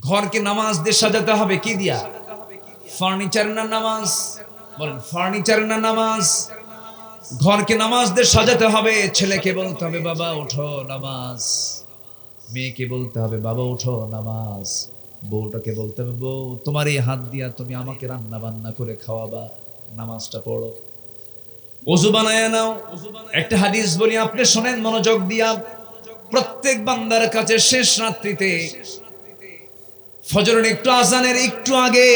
ঘরকে নামাজ দিয়ে সাজাতে হবে কি দিয়া? ফার্নিচার না নামাজ? বলেন ফার্নিচার না নামাজ? ঘরকে নামাজ দিয়ে সাজাতে হবে। ছেলেকে বলতে হবে বাবা ওঠো নামাজ, মেয়েকে বলতে হবে বাবা ওঠো নামাজ, বউটাকে বলতে হবে বউ তোমার এই হাত দিয়া তুমি আমাকে রান্না বান্না করে খাওয়াবা, নামাজটা পড়ো। ওযু বানায়া নাও। একটা হাদিস বলি আপনি শোনেন মনোযোগ দিয়া। প্রত্যেক বান্দার কাছে শেষ রাত্রিতে ফজরের একটু আজানের একটু আগে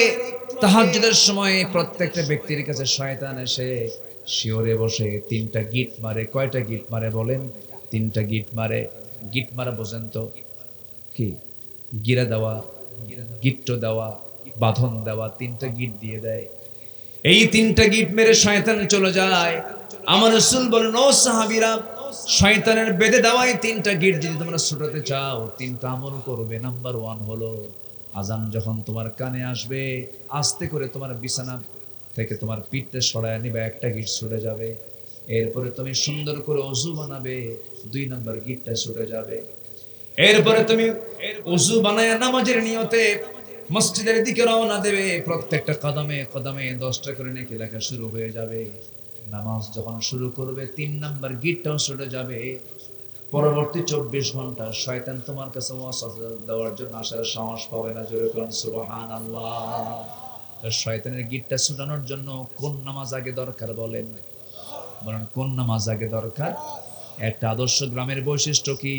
তাহাজ্জুদের সময় প্রত্যেকটা ব্যক্তির কাছে শয়তান এসে শিওরে বসে তিনটা গিট মারে। কয়টা গিট মারে বলেন? তিনটা গিট মারে। গিট মারা বোঝেন তো কি? গিরা দেওয়া, গিট্টো দেওয়া, বাঁধন দেওয়া, তিনটা গিট দিয়ে দেয়। এই তিনটা গিট মেরে শয়তান চলে যায়। আমার রাসূল বলেন ও সাহাবীরা, শয়তানের বেঁধে দেওয়া এই তিনটা গিট যদি তোমরা ছুটাতে চাও তিনটা আমল করবে। নাম্বার 1 হলো আজান যখন তোমার কানে আসবে আস্তে করে তোমার বিছানা থেকে তোমার পিঠটা সরায় নিবে, একটা গিট ছুটে যাবে। এরপরে তুমি সুন্দর করে ওযু বানাবে, 2 নাম্বার গিটটা ছুটে যাবে। এরপরে তুমি ওযু বানায় নামাজের নিয়তে মসজিদের দিকে রওনা দেবে। প্রত্যেকটা কদমে কদমে 10টা করে নেকি লেখা শুরু হয়ে যাবে। নামাজ যখন শুরু করবে 3 নাম্বার গিটটাও ছুটে যাবে। পরবর্তী 24 ঘন্টা শয়তান তোমার কাছে ওয়াসওয়াসা দেওয়ার জন্য আসার সাহস পাবে না। জোরে বলুন সুবহানাল্লাহ। শয়তানের গিটটা ছুটানোর জন্য কোন নামাজ আগে দরকার বলেন? বলেন কোন নামাজ আগে দরকার? একটা আদর্শ গ্রামের বৈশিষ্ট্য কি?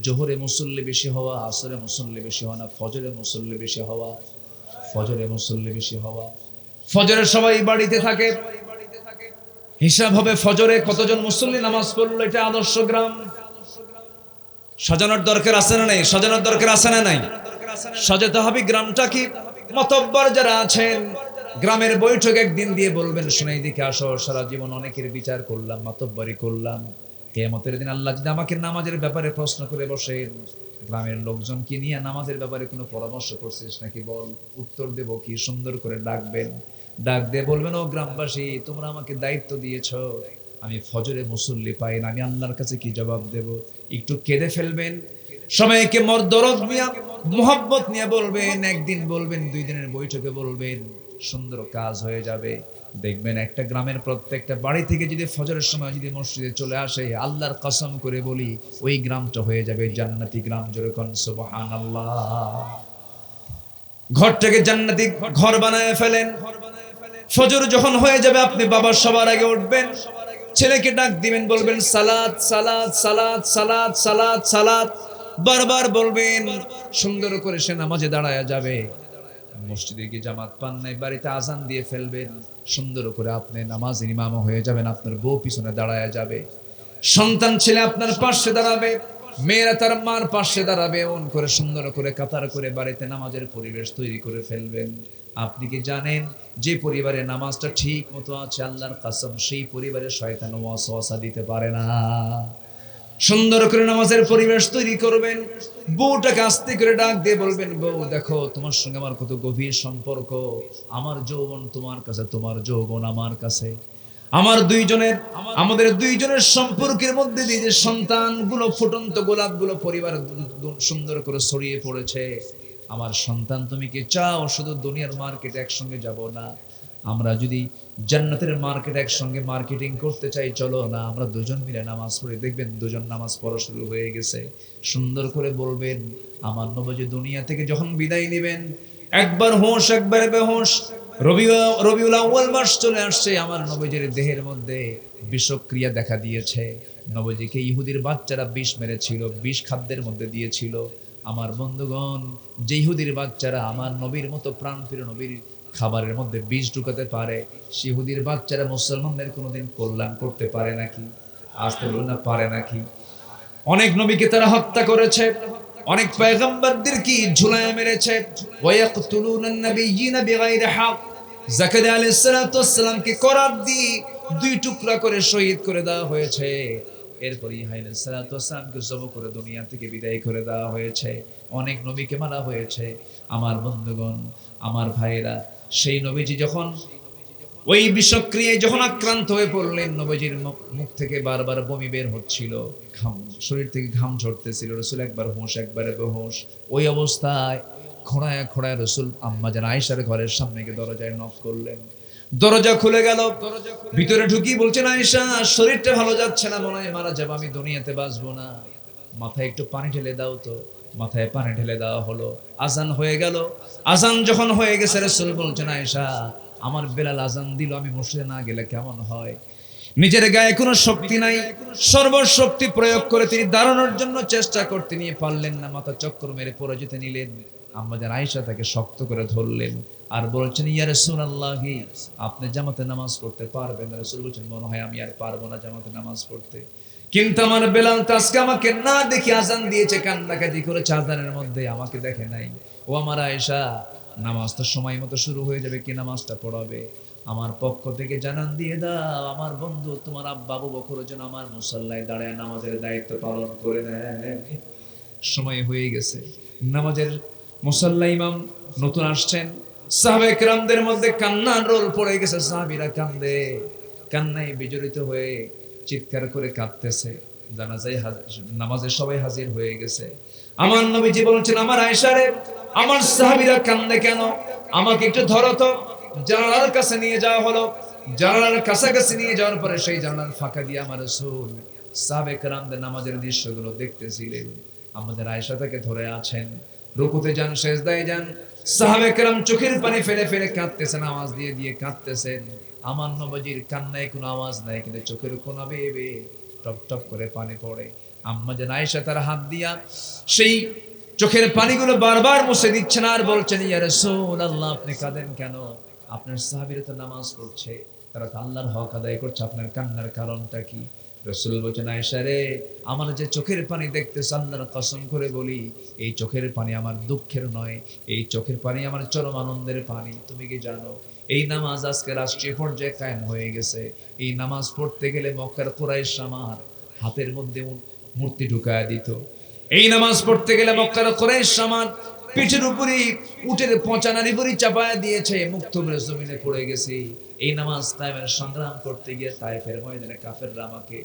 জোহরে মুসল্লি বেশি হওয়া, আসরে মুসল্লি বেশি হওয়া না ফজরে মুসল্লি বেশি হওয়া? ফজরে মুসল্লি বেশি হওয়া। ফজরে সবাই বাড়িতে থাকে, হিসাব হবে ফজরে কতজন মুসল্লি নামাজ পড়লো। এটা আদর্শ গ্রাম। সাজানোর দরকার আছে না নাই? সাজানোর দরকার আছে না নাই? সাজাতে হবে গ্রামটা কি? মাতব্বর যারা আছেন গ্রামের বৈঠক একদিন দিয়ে বলবেন শুনে এদিকে আসো, সারা জীবন অনেকের বিচার করলাম, মাতব্বরি করলাম, কিয়ামতের দিন আল্লাহ যদি আমাকে নামাজের ব্যাপারে প্রশ্ন করে বসেন, গ্রামের লোকজন কি নিয়ে নামাজের ব্যাপারে কোনো পরামর্শ করছিস নাকি বল, উত্তর দেব কি? সুন্দর করে ডাকবেন, ডাক দিয়ে বলবেন ও গ্রামবাসী তোমরা আমাকে দায়িত্ব দিয়েছো, আমি ফজরে মুসল্লি পাই না, আমি আল্লাহর কাছে কি জবাব দেব? একটু কেঁদে ফেলবেন, সবাইকে দরদ নিয়ে মোহাব্বত নিয়ে বলবেন, একদিন বলবেন, 2 দিনের বৈঠকে বলবেন, সুন্দর কাজ হয়ে যাবে। দেখবেন একটা গ্রামের প্রত্যেকটা বাড়ি থেকে যদি ফজরের সময় যদি মসজিদে চলে আসে, আল্লাহর কসম করে বলি ওই গ্রামটা হয়ে যাবে জান্নাতি গ্রাম। জোরে কোন সুবহানাল্লাহ। ঘরটাকে জান্নাতি ঘর বানায় ফেলেন। ফজর যখন হয়ে যাবে আপনি বাবা সবার আগে উঠবেন, ছেলেকে ডাক দিবেন, বলবেন সালাত সালাত সালাত সালাত সালাত সালাত, বারবার বলবেন। সুন্দর করে সে নামাজে দাঁড়ায় যাবে। মসজিদে গিয়ে জামাত পান নাই, বাড়িতে আজান দিয়ে ফেলবেন, সুন্দর করে আপনি নামাজের ইমাম হয়ে যাবেন। আপনার বউ পিছনে দাঁড়ায় যাবে, সন্তান ছেলে আপনার পাশে দাঁড়াবে, মেয়েরা তার মার পাশে দাঁড়াবে। এমন করে সুন্দর করে কাতার করে বাড়িতে নামাজের পরিবেশ তৈরি করে ফেলবেন। আপনি কি জানেন যে পরিবারে নামাজটা ঠিক মতো আছে, আল্লাহর কসম সেই পরিবারে শয়তান ওয়াসওয়াসা দিতে পারে না। সুন্দর করে নামাজের পরিবেশ তৈরি করবেন। বউটাকে আস্তে করে ডাক দিয়ে বলবেন বউ দেখো তোমার সঙ্গে আমার কত গভীর সম্পর্ক, আমার যৌবন তোমার কাছে, তোমার যৌবন আমার কাছে। আমাদের দুইজনের সম্পর্কের মধ্যে দিয়ে যে সন্তানগুলো, ফুটন্ত গোলাপগুলো পরিবার সুন্দর করে ছড়িয়ে পড়েছে, আমার সন্তান তুমি কি চাও শুধু দুনিয়ার মার্কেটে একসঙ্গে যাব না, আমরা যদি জান্নাতের মার্কেট একসঙ্গে মার্কেটিং করতে চাই চলো না আমরা দুজন মিলে নামাজ পড়ি। দেখবেন দুজন নামাজ পড়া শুরু হয়ে গেছে। সুন্দর করে বলবেন আমার নবী দুনিয়া থেকে যখন বিদায় নেবেন, একবার হোশ একবার বেহোশ, রবিউল আউয়াল মাস চলে আসছে, আমার নবীজির দেহের মধ্যে বিষক্রিয়া দেখা দিয়েছে। নবীজিকে ইহুদির বাচ্চারা বিষ মেরেছিল, বিষ খাদ্যের মধ্যে দিয়েছিল। আমার বন্ধুগণ, যে ইহুদির বাচ্চারা আমার নবীর মতো প্রাণপ্রিয় নবীর খাবারের মধ্যে বিষ ঢুকাতে পারে, ইহুদির বাচ্চারা মুসলমানদের কোনোদিন কল্যাণ করতে পারে নাকি? আসতে বলুন না, পারে নাকি? অনেক নবীকে তারা হত্যা করেছে, অনেক পয়গম্বরদের কি ঝুলায় মেরেছে। ওয়ায়াকতুলুনান নাবিয়্যিনা বিগাইরি হক, জাকারিয়া আলাইহিস সালাতু ওয়াস সালামকে করাত দিয়ে 2 টুকরা করে শহীদ করে দেওয়া হয়েছে। এরপর ইহা আলাইহিস সালাতু ওয়াস সালামকে জব করে দুনিয়া থেকে বিদায় করে দেওয়া হয়েছে। অনেক নবীকে মারা হয়েছে। আমার বন্ধুগণ, আমার ভাইরা, সেই নবীজি যখন ওই বিষক্রিয়ায় যখন আক্রান্ত হয়ে পড়লেন, নবীজির মুখ থেকে বারবার বমি বের হচ্ছিল, শরীর থেকে ঘাম ঝরতেছিল, রাসূল একবার হোশ একবার বেহুশ। ওই অবস্থায় খোঁড়ায় খোঁড়ায় রাসূল আম্মা জান আয়েশার ঘরের সামনে গিয়ে দরজায় নক করলেন। দরজা খুলে গেল, ভিতরে ঢুকি বলছেন, আয়েশা শরীরটা ভালো যাচ্ছে না, মনে হয় মারা যাবো, আমি দুনিয়াতে বাঁচবো না, মাথায় একটু পানি ঢেলে দাও তো। মাথায় পানি ঢেলে দেওয়া হলো। আজান হয়ে গেল। আজান যখন হয়ে গেছে রাসূল বলছেন, আয়েশা আমার বেলাল আজান দিল, আমি মসজিদে না গেলে কেমন হয়? নিজের গায়ে কোনো শক্তি নাই, সর্বশক্তি প্রয়োগ করে তিনি দাঁড়ানোর জন্য চেষ্টা করতে নিয়ে পারলেন না, মাথা চক্কর মেরে পড়ে যেতে নিলেন। আম্মাজান আয়েশা তাকে শক্ত করে ধরলেন আর বলছেন, ইয়া রাসূলুল্লাহি আপনি জামাতে নামাজ পড়তে পারবেন না? রাসূল বলছেন, মনে হয় আমি আর পারবো না জামাতে নামাজ পড়তে, কিন্তু আমার বেলাল তো আজকে আমাকে না দেখে আজান দিয়েছে, কান্নাকাটি করেছে আজানের মধ্যে, আমাকে দেখে নাই। ও আমার আয়েশা নামাজ তো সময় মতো শুরু হয়ে যাবে, কি নামাজটা পড়াবে? আমার পক্ষ থেকে জানান দিয়ে দাও আমার বন্ধু তোমার আব্বা আবু বকরের জন্য আমার মুসাল্লায় দাঁড়ায় নামাজের দায়িত্ব পালন করে নেয়। সময় হয়ে গেছে, নামাজের মুসাল্লা ইমাম নতুন আসছেন, সাহাবায়ে কেরামদের মধ্যে কান্নার রোল পড়ে গেছে, সাহাবীরা কান্দে, কান্নায় বিজড়িত হয়ে চিৎকার করে কাঁদতেছে। জানাজায় নামাজে সবাই হাজির হয়ে গেছে। আমার নবীজি বলছেন, আমার আয়েশা রে, আমার সাহাবীরা কান্দে কেন? আমাকে একটু ধরো তো। জানালার কাছে নিয়ে যাওয়া হলো। জানালার কাছাকাছি নিয়ে যাওয়ার পরে সেই জানালার ফাঁকা দিয়ে আমার রাসূল সাহাবায়ে কেরামদের নামাজের দৃশ্যগুলো দেখতেছিলেন। আমাদের আয়েশা তাকে ধরে আছেন, রুকুতে যান, সেজদায় যান, সাহাবায়ে কেরাম চোখের পানি ফেলে ফেলে কাঁদতেছেন, আওয়াজ দিয়ে দিয়ে কাঁদতেছেন। আমার নবীজির কান্নায় কোনো আওয়াজ নাই, কিন্তু চোখের কোনা বেয়ে বেয়ে টপ টপ করে পানি পড়ে। আম্মা জান আয়েশা তার হাত দিয়া সেই চোখের পানিগুলো বারবার মুছে দিচ্ছেন আর বলছেন, ইয়া রাসূলুল্লাহ আপনি কাঁদেন কেন? আপনার সাহাবীরা তো নামাজ পড়ছে, তারা তো আল্লাহর হক আদায় করছে, আপনার কান্নার কারণটা কি? রাসূল বলেন, আয়েশা রে, আমার যে চোখের পানি দেখতেছ, আল্লাহর কসম করে বলি এই চোখের পানি আমার দুঃখের নয়, এই চোখের পানি আমার চরম আনন্দের পানি। তুমি কি জানো এই নামাজ আজকে রাষ্ট্রীয় পর্যায়ে কায়েম হয়ে গেছে। এই নামাজ পড়তে গেলে মক্কার কুরাইশ আমার হাতের মধ্যে মূর্তি ঢুকায় দিত। এই নামাজ পড়তে গেলে মক্কার কুরাইশ আমার পিঠের উপরে উটের পচা নারী বুড়ি চাপায়া দিয়েছে, মুক্ত জমিনে পড়ে গেছি। এই নামাজ কায়েমের সংগ্রাম করতে গিয়ে তায়েফের ময়দানে কাফেররা আমাকে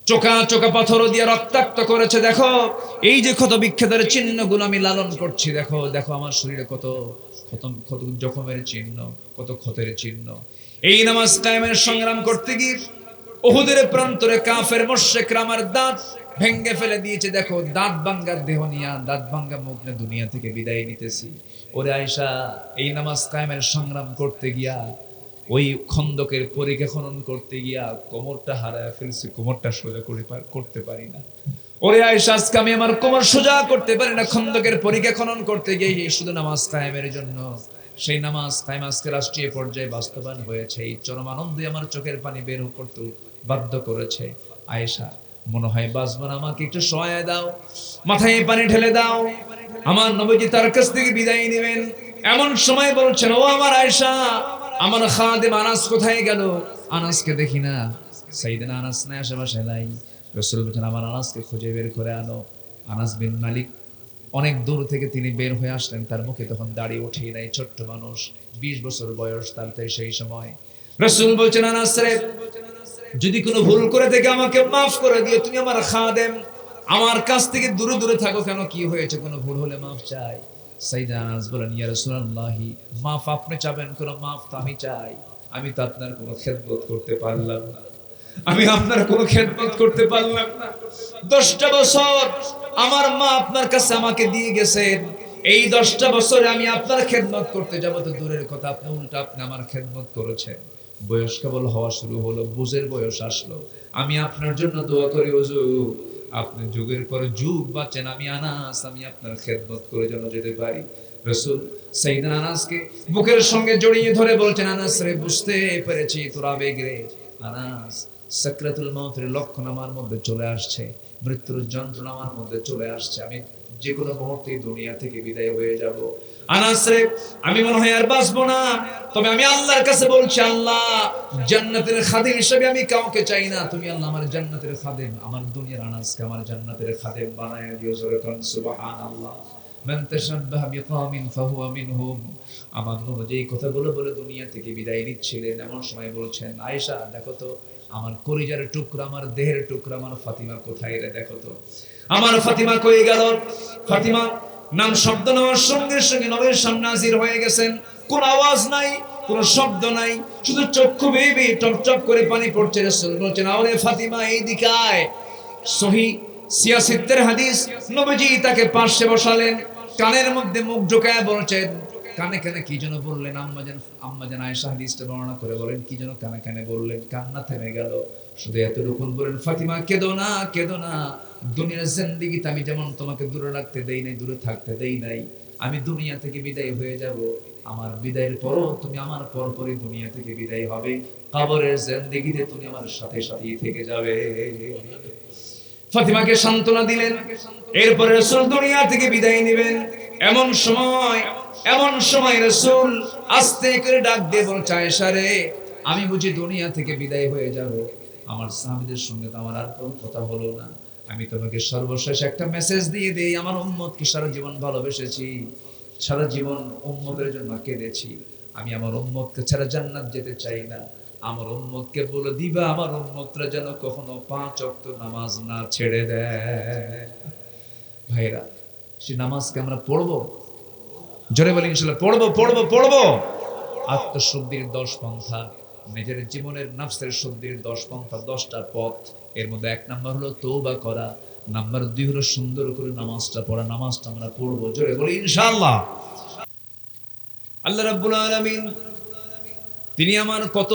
চোকা চোকা পাথর দিয়ে রক্তাক্ত করেছে। দেখো এই যে ক্ষত বিক্ষতের চিহ্নগুলো আমি লালন করছি, দেখো দেখো আমার শরীরে কত কত জখমের চিহ্ন, কত ক্ষতের চিহ্ন। এই নামাজ কায়েমের সংগ্রাম করতে গিয়ে উহুদের প্রান্তরে কাফের মুশরিকরা আমার দাঁত ভেঙ্গে ফেলে দিয়েছে। দেখো দাঁত ভাঙ্গার দেহ নিয়া, দাঁত ভাঙ্গা মুখ নিয়ে দুনিয়া থেকে বিদায় নিতেছি। ওরে আয়েশা, এই নামাজ কায়েমের সংগ্রাম করতে গিয়া, ওই খন্দকের পরীক্ষা খনন করতে গিয়া কোমরটা হারায় ফেলছি, কোমরটা সোজা করতে পারি না। ওরে আয়েশা, আজকে আমি আমার কোমর সোজা করতে পারি না, খন্দকের পরীক্ষা খনন করতে গিয়ে এই শুধু নামাজ কায়েমের জন্য। সেই নামাজ কায়েম আজকে রাষ্ট্রীয় পর্যায়ে বাস্তবায়ন হয়েছে। এই চরম আনন্দে আমার চোখের পানি বের করতে বাধ্য করেছে। আয়েশা, মনে হয় বাঁচবো না, আমাকে একটু সহায় দাও, মাথায় পানি ঢেলে দাও। আমার নবীজি তার কাছ থেকে বিদায় নেবেন, এমন সময় বলছেন, ও আমার আয়েশা, আমার খাদেম আনাস কোথায় গেল? আনাসকে দেখি না। সাইয়েদনা আনাস না আশেপাশে নাই। রাসূল বলেন, আমার আনাসকে খুঁজে বের করে আনো। আনাস বিন মালিক অনেক দূর থেকে তিনি বের হয়ে আসলেন, তার মুখে তখন দাড়ি উঠে নাই, ছোট্ট মানুষ, 20 বছর বয়স তার। তাই সেই সময় রাসূল বলেন, আনাস রে, যদি কোনো ভুল করে থেকে আমাকে মাফ করে দিও, তুমি আমার খাদেম, আমার কাছ থেকে দূরে দূরে থাকো কেন? কি হয়েছে? কোনো ভুল হলে মাফ চাই। সাইয়েদনা আনাস বলেন, ইয়া রাসূলুল্লাহ, মাফ আপনি চাবেন, কোনো মাফ তো আমি চাই। আমি তো আপনার কোনো খেদমত করতে পারলাম না, আমি আপনার কোনো খেদমত করতে পারলাম না। 10টা বছর আমার মা আপনার কাছে আমাকে দিয়ে গেছেন, এই 10টা বছরে আমি আপনার খেদমত করতে যাব তো দূরের কথা, আপনি উল্টা আপনি আমার খেদমত করেছেন। বয়স কেবল হওয়া শুরু হলো, বুঝের বয়স আসলো। আমি আপনার জন্য দোয়া করি হুজুর, আপনি যুগের পর যুগ বাঁচেন, আমি আনাস, আমি আপনার খেদমত করে যেন যেতে পারি। রাসূল সাইয়েদনা আনাসকে বুকের সঙ্গে জড়িয়ে ধরে বলছেন, আনাস রে, বুঝতে পেরেছি তোর আবেগ রে। আনাস, সাকরাতুল মাউতের লক্ষণ আমার মধ্যে চলে আসছে, মৃত্যুর যন্ত্রণা আমার মধ্যে চলে আসছে, আমি যে কোনো মুহূর্তে দুনিয়া থেকে বিদায় হয়ে যাব। আনাস রে, আমি মনে হয় আর বাঁচবো না, তবে আমি আল্লাহর কাছে বলছি, আল্লাহ, জান্নাতের খাদেম হিসেবে আমি কাউকে চাই না, তুমি আল্লাহ আমার জান্নাতের খাদেম, আমার দুনিয়ার আনাসকে আমার জান্নাতের খাদেম বানায় দিও। সুবহানাল্লাহ। মান তাশাব্বাহা বিকওমিন ফাহুয়া মিনহুম। আমার নবী যেই কথাগুলো বলে দুনিয়া থেকে বিদায় নিচ্ছিলেন, এমন সময় বলছেন, আয়েশা দেখো তো আমার কলিজার টুকরা, আমার দেহের টুকরা, আমার ফাতিমা কোথায় রে? দেখো তো আমার ফাতিমা কই গেল? ফাতিমা নাম শব্দ নেওয়ার সঙ্গে সঙ্গে নবীর সামনে হাজির হয়ে গেছেন। কোন আওয়াজ নাই, কোন শব্দ নাই, শুধু চক্ষু বেয়ে বেয়ে টপটপ করে পানি পড়ছে। রাসূল বলছেন, আওরে ফাতিমা এইদিকে আয়। সহিহ সিয়াসিত্তের হাদিস, নবীজি তাকে পাশে বসালেন, কানের মধ্যে মুখ ঢোকায় বলছেন, কানে কানে কি যেন বললেন। আম্মাজান আয়েশা হাদিসটা বর্ণনা করে বলেন, কি যেন কানে কানে বললেন, কান্না থেমে গেল। শুধু এতটুকুন বলেন, ফাতিমা কেঁদো না, কেঁদো না। দুনিয়ার জিন্দেগিতে আমি যেমন তোমাকে দূরে রাখতে দেই নাই, দূরে থাকতে দেই নাই, আমি দুনিয়া থেকে বিদায় হয়ে যাব। আমার বিদায়ের পরও তুমি আমার পরপরই দুনিয়া থেকে বিদায় হবে। কবরের জিন্দেগিতে তুমি আমার সাথে সাথেই থেকে যাবে। ফাতিমাকে সান্ত্বনা দিলেন। এরপরে রাসূল দুনিয়া থেকে বিদায় নেবেন। এমন সময় রাসূল আস্তে করে ডাক দিয়ে বলছে, আয়েশা রে, আমি বুঝি দুনিয়া থেকে বিদায় হয়ে যাব। আমার সাহাবীদের সঙ্গে তো আমার আর কোনো কথা হলো না। আমি তোমাকে সর্বশেষ একটা মেসেজ দিয়ে দেই। আমার উম্মতকে সারা জীবন ভালোবেসেছি, সারা জীবন উম্মতের জন্য কেঁদেছি। আমি আমার উম্মতকে ছাড়া জান্নাত যেতে চাই না। আমার উম্মতকে বলে দিবা, আমার উম্মতরা যেন কখনো 5 ওয়াক্ত নামাজ না ছেড়ে দেয়। ভাইরা, সেই নামাজকে আমরা পড়বো, জোরে বলি ইনশাআল্লাহ পড়বো। আত্মশুদ্ধির 10 পন্থা, নিজের জীবনের নফসের শুদ্ধির 10 পন্থা, 10টা পথ। এর মধ্যে 1 নাম্বার হলো তওবা করা, নাম্বার 2 হলো সুন্দর করে নামাজটা পড়া। নামাজটা আমরা পড়বো, জোরে বলি ইনশাআল্লাহ। আল্লাহ রাব্বুল আলামিন তিনি আমার কত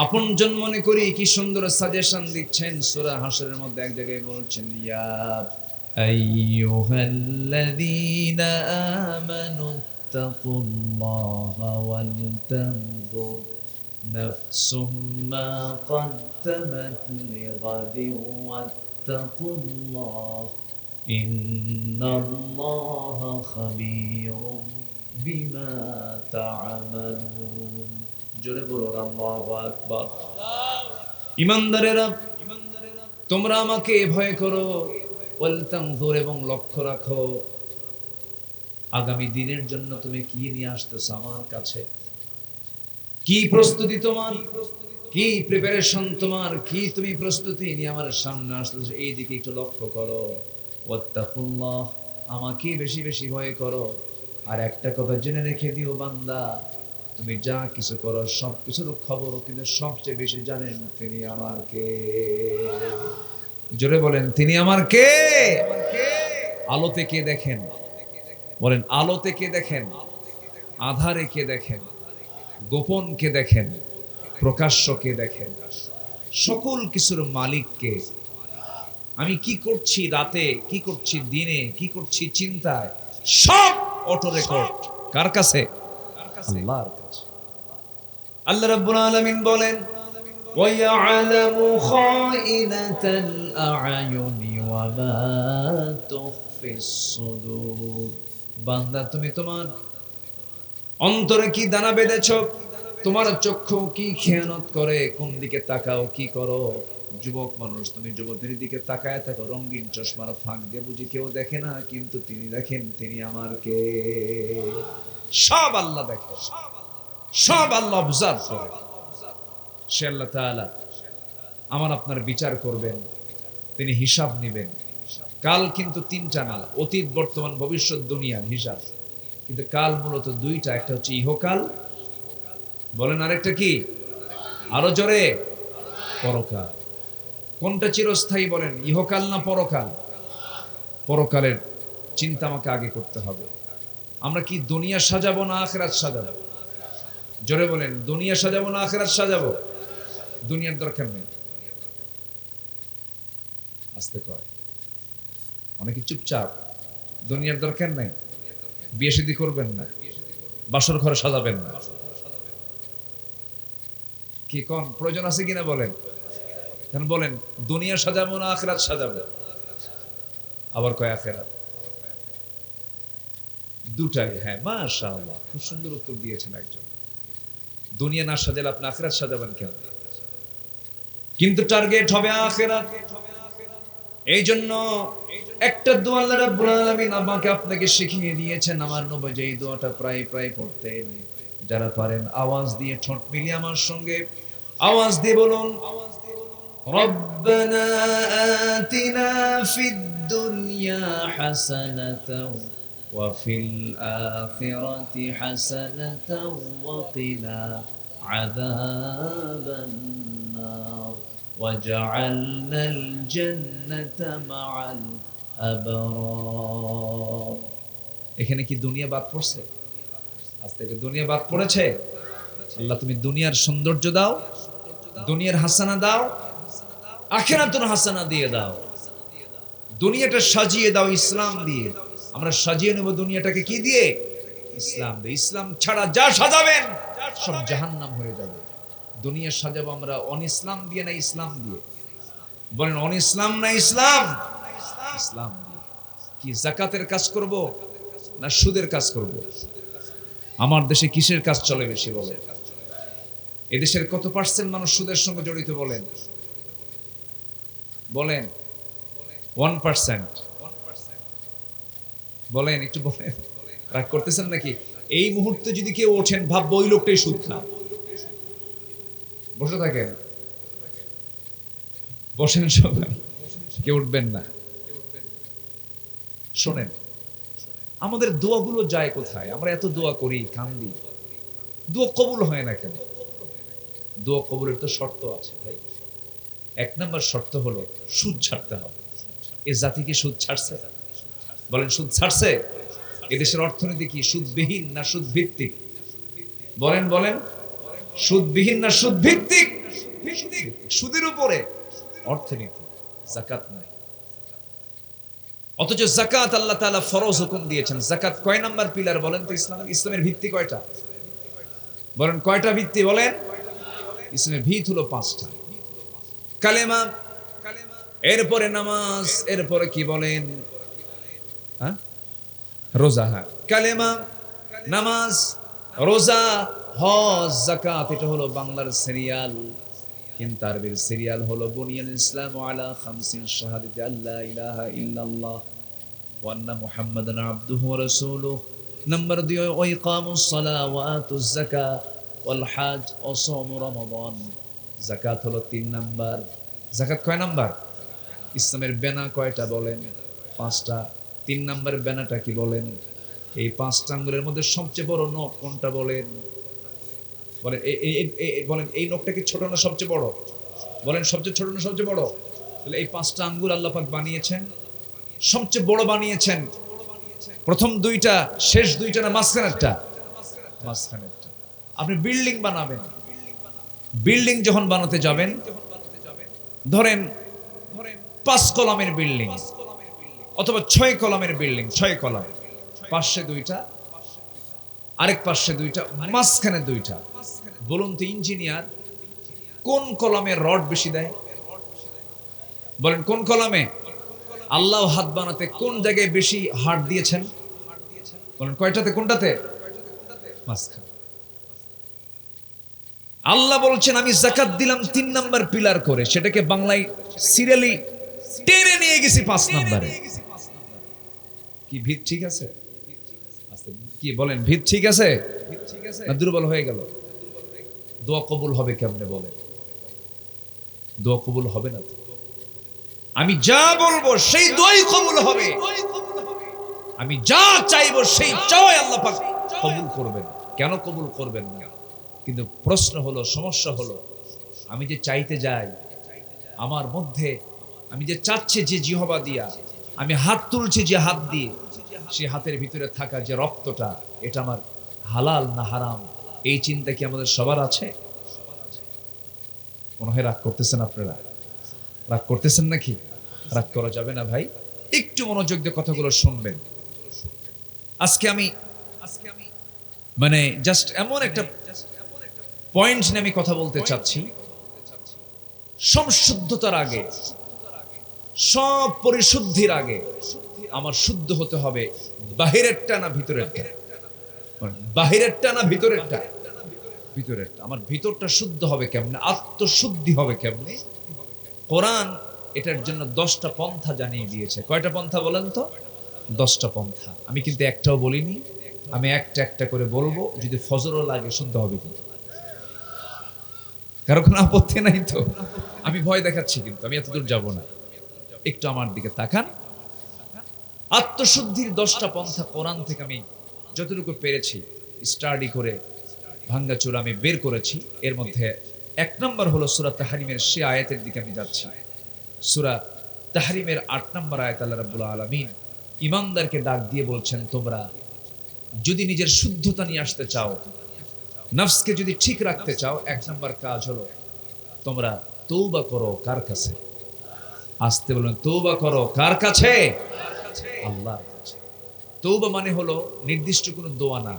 আপনজন মনে করি কি সুন্দর সাজেশন দিচ্ছেন। সূরা হাশরের মধ্যে এক জায়গায় বলছেন, ইয়া আইয়ুহাল্লাযীনা আমানু তাকুল্লাহা ওয়াল তানজুর নাফসুম মা কদ্দামাত লিগাদিন ওয়াত্তাকুল্লাহ ইন্নাল্লাহা খাবীরুম বিমা তা'মালুন। জোরে বলো আল্লাহু আকবার। ঈমানদারেরা, তোমরা আমাকে ভয় করো, ওয়াল তানজুর, এবং লক্ষ্য রাখো আগামী দিনের জন্য তুমি কি নিয়ে আসতেছো আমার কাছে। কি প্রস্তুতি তোমার, কি প্রিপারেশন তোমার, কি তুমি প্রস্তুতি নিয়ে আমার সামনে আসতেছো, এই দিকে একটু লক্ষ্য করো। ওয়াত্তাকুল্লাহ, আমাকে বেশি বেশি ভয় করো। আর একটা কথা জেনে রেখে দিও বান্দা, তুমি যা কিছু করো সব কিছুর খবর কিন্তু সবচেয়ে বেশি জানেন তিনি আমার কে। জোরে বলেন, তিনি আমার কে। আলোতে কে দেখেন, বলেন আলোতে কে দেখেন, আধারে কে দেখেন, গোপন কে দেখেন, প্রকাশ্য কে দেখেন, সকল কিছুর মালিক কে। আমি কি করছি রাতে, কি করছি দিনে, কি করছি চিন্তায়, সব অটো রেকর্ড কার কাছে? আল্লাহর কাছে। আল্লাহ রাব্বুল আলামিন বলেন, ওয়া ইয়ালামু খাইনাতাল আ'য়ুনি ওয়া মা তুখফিস সুদূর। বান্দা, তুমি তোমার অন্তরে কি দানা বেঁধেছো, তোমার চক্ষু কি খেয়ানত করে, কোন দিকে তাকাও, কি করো। যুবক মানুষ, তুমি যুবতীর দিকে তাকায় থাকো, রঙিন চশমার ফাঁক দিয়ে বুঝি কেউ দেখে না, কিন্তু তিনি দেখেন, তিনি আমার কে। সব আল্লাহ দেখে, সব আল্লাহ অবজার্ভ করে। সে আল্লাহ তাআলা আমার আপনার বিচার করবেন, তিনি হিসাব নেবেন। কাল কিন্তু 3টা না, অতীত বর্তমান ভবিষ্যৎ দুনিয়ার হিসাব। কিন্তু কাল মূলত 2টা, একটা হচ্ছে ইহকাল, বলেন আরেকটা কি, আরো জোরে, পরকাল। কোনটা চিরস্থায়ী বলেন, ইহকাল না পরকাল? পরকালের চিন্তা আমাকে আগে করতে হবে। আমরা কি দুনিয়া সাজাবো না আখিরাত সাজাবো? জোরে বলেন, দুনিয়া সাজাবো না আখিরাত সাজাবো? দুনিয়ার দরকার নেই, আস্তে কয়, অনেকে চুপচাপ। দুনিয়ার দরকার নেই, বিয়ে শাদী করবেন না, বাসর ঘর সাজাবেন না। কি কোন প্রয়োজন আছে কিনা বলেন? কেন বলেন দুনিয়া সাজাবো না আখিরাত সাজাবো? আবার কয় আখিরাত। দুটাই, হ্যাঁ মাশাআল্লাহ, খুব সুন্দর উত্তর দিয়েছেন একজন। দুনিয়া না সাজালে আপনি আখিরাত সাজাবেন কেন? কিন্তু টার্গেট হবে আখিরাত। এই জন্য একটা দোয়া আল্লাহ রাব্বুল আলামিন আমাকে আপনাকে শিখিয়ে দিয়েছেন। আমার নবী এই দোয়াটা প্রায় পড়তেন। যারা পারেন আওয়াজ দিয়ে ঠোঁট মিলিয়ে আমার সঙ্গে আওয়াজ দিয়ে বলুন, রব্বানা আতিনা ফিদ الدنيا حسنة وفي الآخرة حسنة وقنا عذاب النار وجعلنا الجنة مع الأبرار এখানে কি দুনিয়া বাদ পড়ছে? আজ থেকে দুনিয়া বাদ পড়েছে? আল্লাহ তুমি দুনিয়ার সৌন্দর্য দাও, দুনিয়ার হাসানা দাও, আখিরাতুল হাসানা দিয়ে দাও। দুনিয়াটা সাজিয়ে দাও ইসলাম দিয়ে। আমরা সাজিয়ে নেব দুনিয়াটাকে কি দিয়ে? ইসলাম দিয়ে। ইসলাম ছাড়া যা সাজাবেন সব জাহান্নাম হয়ে যাবে। দুনিয়া সাজাবো আমরা অন ইসলাম দিয়ে না ইসলাম দিয়ে? বলেন অন ইসলাম না ইসলাম? ইসলাম দিয়ে। কি যাকাতের কাজ করব না সুদের কাজ করব? আমার দেশে কিসের কাজ চলে বেশি বলেন? এদেশের কত পার্সেন্ট মানুষ সুদের সঙ্গে জড়িত বলেন? বলেন 1%। বলেন একটু বলেন, রাগ করতেছেন নাকি? এই মুহূর্তে যদি কেউ ওঠেন ভাববো ওই লোকটাই সুদ খায়। বসে থাকেন, বসেন সবাই, কেউ উঠবেন না। শোনেন, আমাদের দোয়াগুলো যায় কোথায়? আমরা এত দোয়া করি, কান্দি, দোয়া কবুল হয় না কেন? দোয়া কবুলের তো শর্ত আছে ভাই। 1 নম্বর শর্ত হলো সুদ ছাড়তে হবে। এ জাতি কি সুদ ছাড়ছে? বলেন সুদ ছাড়ছে? এদেশের অর্থনীতি কি সুদবিহীন না সুদ ভিত্তিক? বলেন বলেন, সুদবিহীন না সুদ ভিত্তিক? সুদের উপরে অর্থনীতি, যাকাত নাই। অথচ যাকাত আল্লাহ তাআলা ফরজ হুকুম দিয়েছেন। যাকাত কয় নাম্বার পিলার বলেন তো ইসলামের? ইসলামের ভিত্তি কয়টা বলেন? কয়টা ভিত্তি বলেন? ইসলামের ভিত হলো 5টা। কালেমা, এরপরে নামাজ, এরপরে কি বলেন? রোজা। হ্যাঁ, কালেমা, নামাজ, রোজা, হজ, যাকাত। এটা হলো বাংলার সিরিয়াল, কিন্তু আরবির সিরিয়াল হলো বুনিয়াল ইসলামু আলা খামসিন শাহাদাতি আল্লা ইলাহা ইল্লাল্লাহ ওয়া আন্না মুহাম্মাদান আবদুহু ওয়া রাসূলুহু। নাম্বার 2 ওয়া ইকামুস সালাহ ওয়া আতুজ যাকাত ওয়াল হজ ওয়া সাওম রমাদান। যাকাত হলো 3 নাম্বার। যাকাত কয় নাম্বার? ইসলামের বেনা কয়টা বলেন? 5টা। 3 নাম্বার বেনাটা কি বলেন? এই 5টা আঙ্গুলের মধ্যে সবচেয়ে বড় নখ কোনটা বলেন? বলেন বলেন, এই নখটা কি ছোট না সবচেয়ে বড়? বলেন সবচেয়ে ছোট না সবচেয়ে বড়? তাহলে এই 5টা আঙ্গুল আল্লাহ পাক বানিয়েছেন, সবচেয়ে বড় বানিয়েছেন। প্রথম 2টা, শেষ 2টা না মাঝখানেরটা? মাঝখানেরটা। আপনি বিল্ডিং বানাবেন, বিল্ডিং যখন বানাতে যাবেন, ধরেন 5 কলামের বিল্ডিং অথবা 6 কলামের বিল্ডিং, 6 কলাম, পাশে 2টা, আরেক পাশে 2টা, মাঝখানে 2টা। বলুন তো ইঞ্জিনিয়ার কোন কলামে রড বেশি দেয়? বলেন কোন কলামে? আল্লাহ হাত বানাতে কোন জায়গায় বেশি হাত দিয়েছেন? বলেন কয়টাতে? কোনটাতে? মাঝখানে। আল্লাহ বলছেন আমি যাকাত দিলাম 3 নাম্বার পিলার করে, সেটাকে বাংলায় সিরিয়ালি টেনে নিয়ে গেছি 5 নাম্বারে। কি ভিত ঠিক আছে? কি বলেন, ভিত ঠিক আছে না দুর্বল হয়ে গেল? দোয়া কবুল হবে কেমনে বলেন? দোয়া কবুল হবে না তো। আমি যা বলবো সেই দোয়াই কবুল হবে, আমি যা চাইবো সেই চাওয়াই আল্লাহ পাক কবুল করবেন। কেন কবুল করবেন না? কিন্তু প্রশ্ন হলো, সমস্যা হলো, আমি যে চাইতে যাই, আমার মধ্যে আমি যে চাচ্ছি যে জিহবা দিয়া, আমি হাত তুলছি যে হাত দিয়ে, সেই হাতের ভিতরে থাকা যে রক্তটা, এটা আমার হালাল না হারাম, এই চিন্তা কি আমাদের সবার আছে? মনে হয় রাগ করতেছেন আপনারা? রাগ করতেছেন নাকি? রাগ করা যাবে না ভাই, একটু মনোযোগ দিয়ে কথাগুলো শুনবেন। আজকে আমি মানে জাস্ট এমন একটা পয়েন্ট নিয়ে আমি কথা বলতে চাচ্ছি। সংশুদ্ধতার আগে, সব পরিশুদ্ধির আগে আমার শুদ্ধ হতে হবে বাহিরেরটা না ভিতরেরটা? বাহিরেরটা না ভিতরেরটা? ভিতরেরটা। আমার ভিতরটা শুদ্ধ হবে কেমনে? আত্মশুদ্ধি হবে কেমনে? কোরআন এটার জন্য 10টা পন্থা জানিয়ে দিয়েছে। কয়টা পন্থা বলেন তো? 10টা পন্থা। আমি কিন্তু একটাও বলিনি, আমি একটা একটা করে বলবো। যদি ফজরও লাগে শুনতে হবে কিন্তু, কারো কোনো আপত্তি নাই তো? আমি ভয় দেখাচ্ছি কিন্তু, আমি এত দূর যাব না। একটু আমার দিকে তাকান, আত্মশুদ্ধির 10টা পন্থা কোরআন থেকে আমি যতটুকু পেরেছি স্টাডি করে ভাঙ্গাচোরা আমি বের করেছি। এর মধ্যে 1 নম্বর হলো সূরা তাহরিমের সে আয়াতের দিকে আমি যাচ্ছি। সূরা তাহরিমের 8 নম্বর আয়াত আল্লাহ রাব্বুল আলামিন ঈমানদারকে ডাক দিয়ে বলছেন, তোমরা যদি নিজের শুদ্ধতা নিয়ে আসতে চাও, নফসকে যদি ঠিক রাখতে চাও, 1 নম্বর কাজ হলো তোমরা তওবা করো। কার কাছে? আসতে বলুন, তওবা করো কার কাছে? আল্লাহর কাছে। তওবা মানে হলো নির্দিষ্ট কোনো দোয়া না।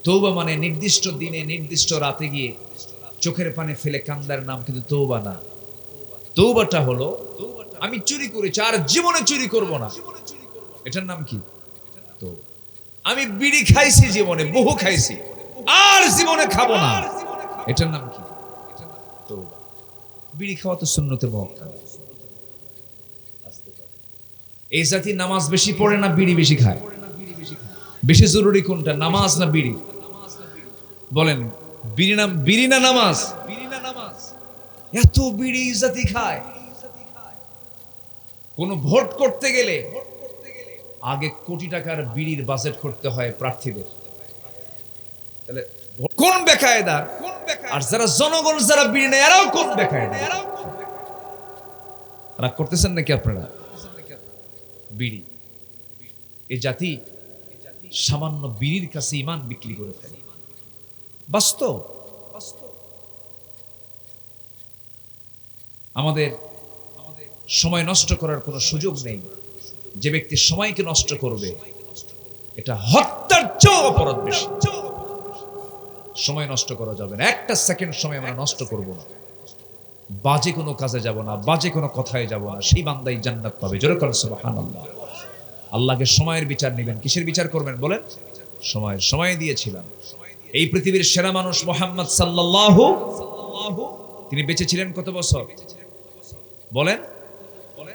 তওবা মানে নির্দিষ্ট দিনে নির্দিষ্ট রাতে গিয়ে চোখের পানি ফেলে কান্দার নাম কিন্তু তওবা না। তওবাটা হলো আমি চুরি করেছি আর জীবনে চুরি করব না, এটার নাম কি? তো আমি বিড়ি খাইছি জীবনে, বহু খাইছি, আর জীবনে খাবো না, এটার নাম কি? তওবা। বিড়ি খাওয়া তো সুন্নতে মুআক্কাদা। এই জাতি নামাজ বেশি পড়ে না বিড়ি বেশি খায়? বেশি জরুরি কোনটা, নামাজ না বিড়ি? বলেন, বিড়ি না নামাজ? এত বিড়ি জাতি খায়। কোন ভোট করতে গেলে আগে কোটি টাকার বিড়ির বাজেট করতে হয় প্রার্থীদের। তাহলে কোন বেকায়দা? আর যারা জনগণ যারা বিড়ি নেয় এরাও কোন বেকায়দা? রাগ করতেছেন নাকি আপনারা? বিড়ি, এই জাতি সামান্য বিড়ির কাছে ঈমান বিক্রি করে ফেলে। বাস্তব। আমাদের সময় নষ্ট করার কোনো সুযোগ নেই। যে ব্যক্তি সময়কে নষ্ট করবে এটা হত্যার চেয়েও অপরাধ বেশি। সময় নষ্ট করা যাবে না, একটা সেকেন্ড সময় আমরা নষ্ট করব না, বাজে কোনো কাজে যাব না, বাজে কোনো কথায় যাব না, সেই বান্দাই জান্নাত পাবে। জোরে বলেন সুবহানাল্লাহ। আল্লাহকে সময়ের বিচার নেবেন। কিসের বিচার করবেন বলেন? সময় দিয়েছিলাম। এই পৃথিবীর সেরা মানুষ মুহাম্মদ সাল্লাল্লাহু, তিনি বেঁচে ছিলেন কত বছর বলেন?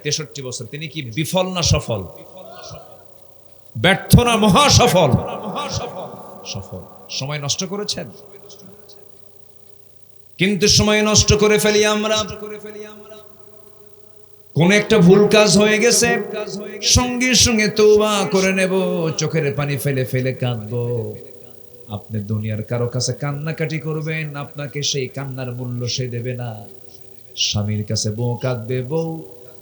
63 বছর। তিনি কি বিফল না সফল? ব্যর্থ না মহা সফল? সফল। সময় নষ্ট করেছেন, কিন্তু সময় নষ্ট করে ফেলি আমরা। কোন একটা ভুল কাজ হয়ে গেছে, সঙ্গে সঙ্গে তওবা করে নেব, চোখের পানি ফেলে ফেলে কাঁদবো। আপনি দুনিয়ার কারো কাছে কান্নাকাটি করবেন, আপনাকে সেই কান্নার মূল্য সে দেবে না। স্বামীর কাছে বউ কাঁদবে, বউ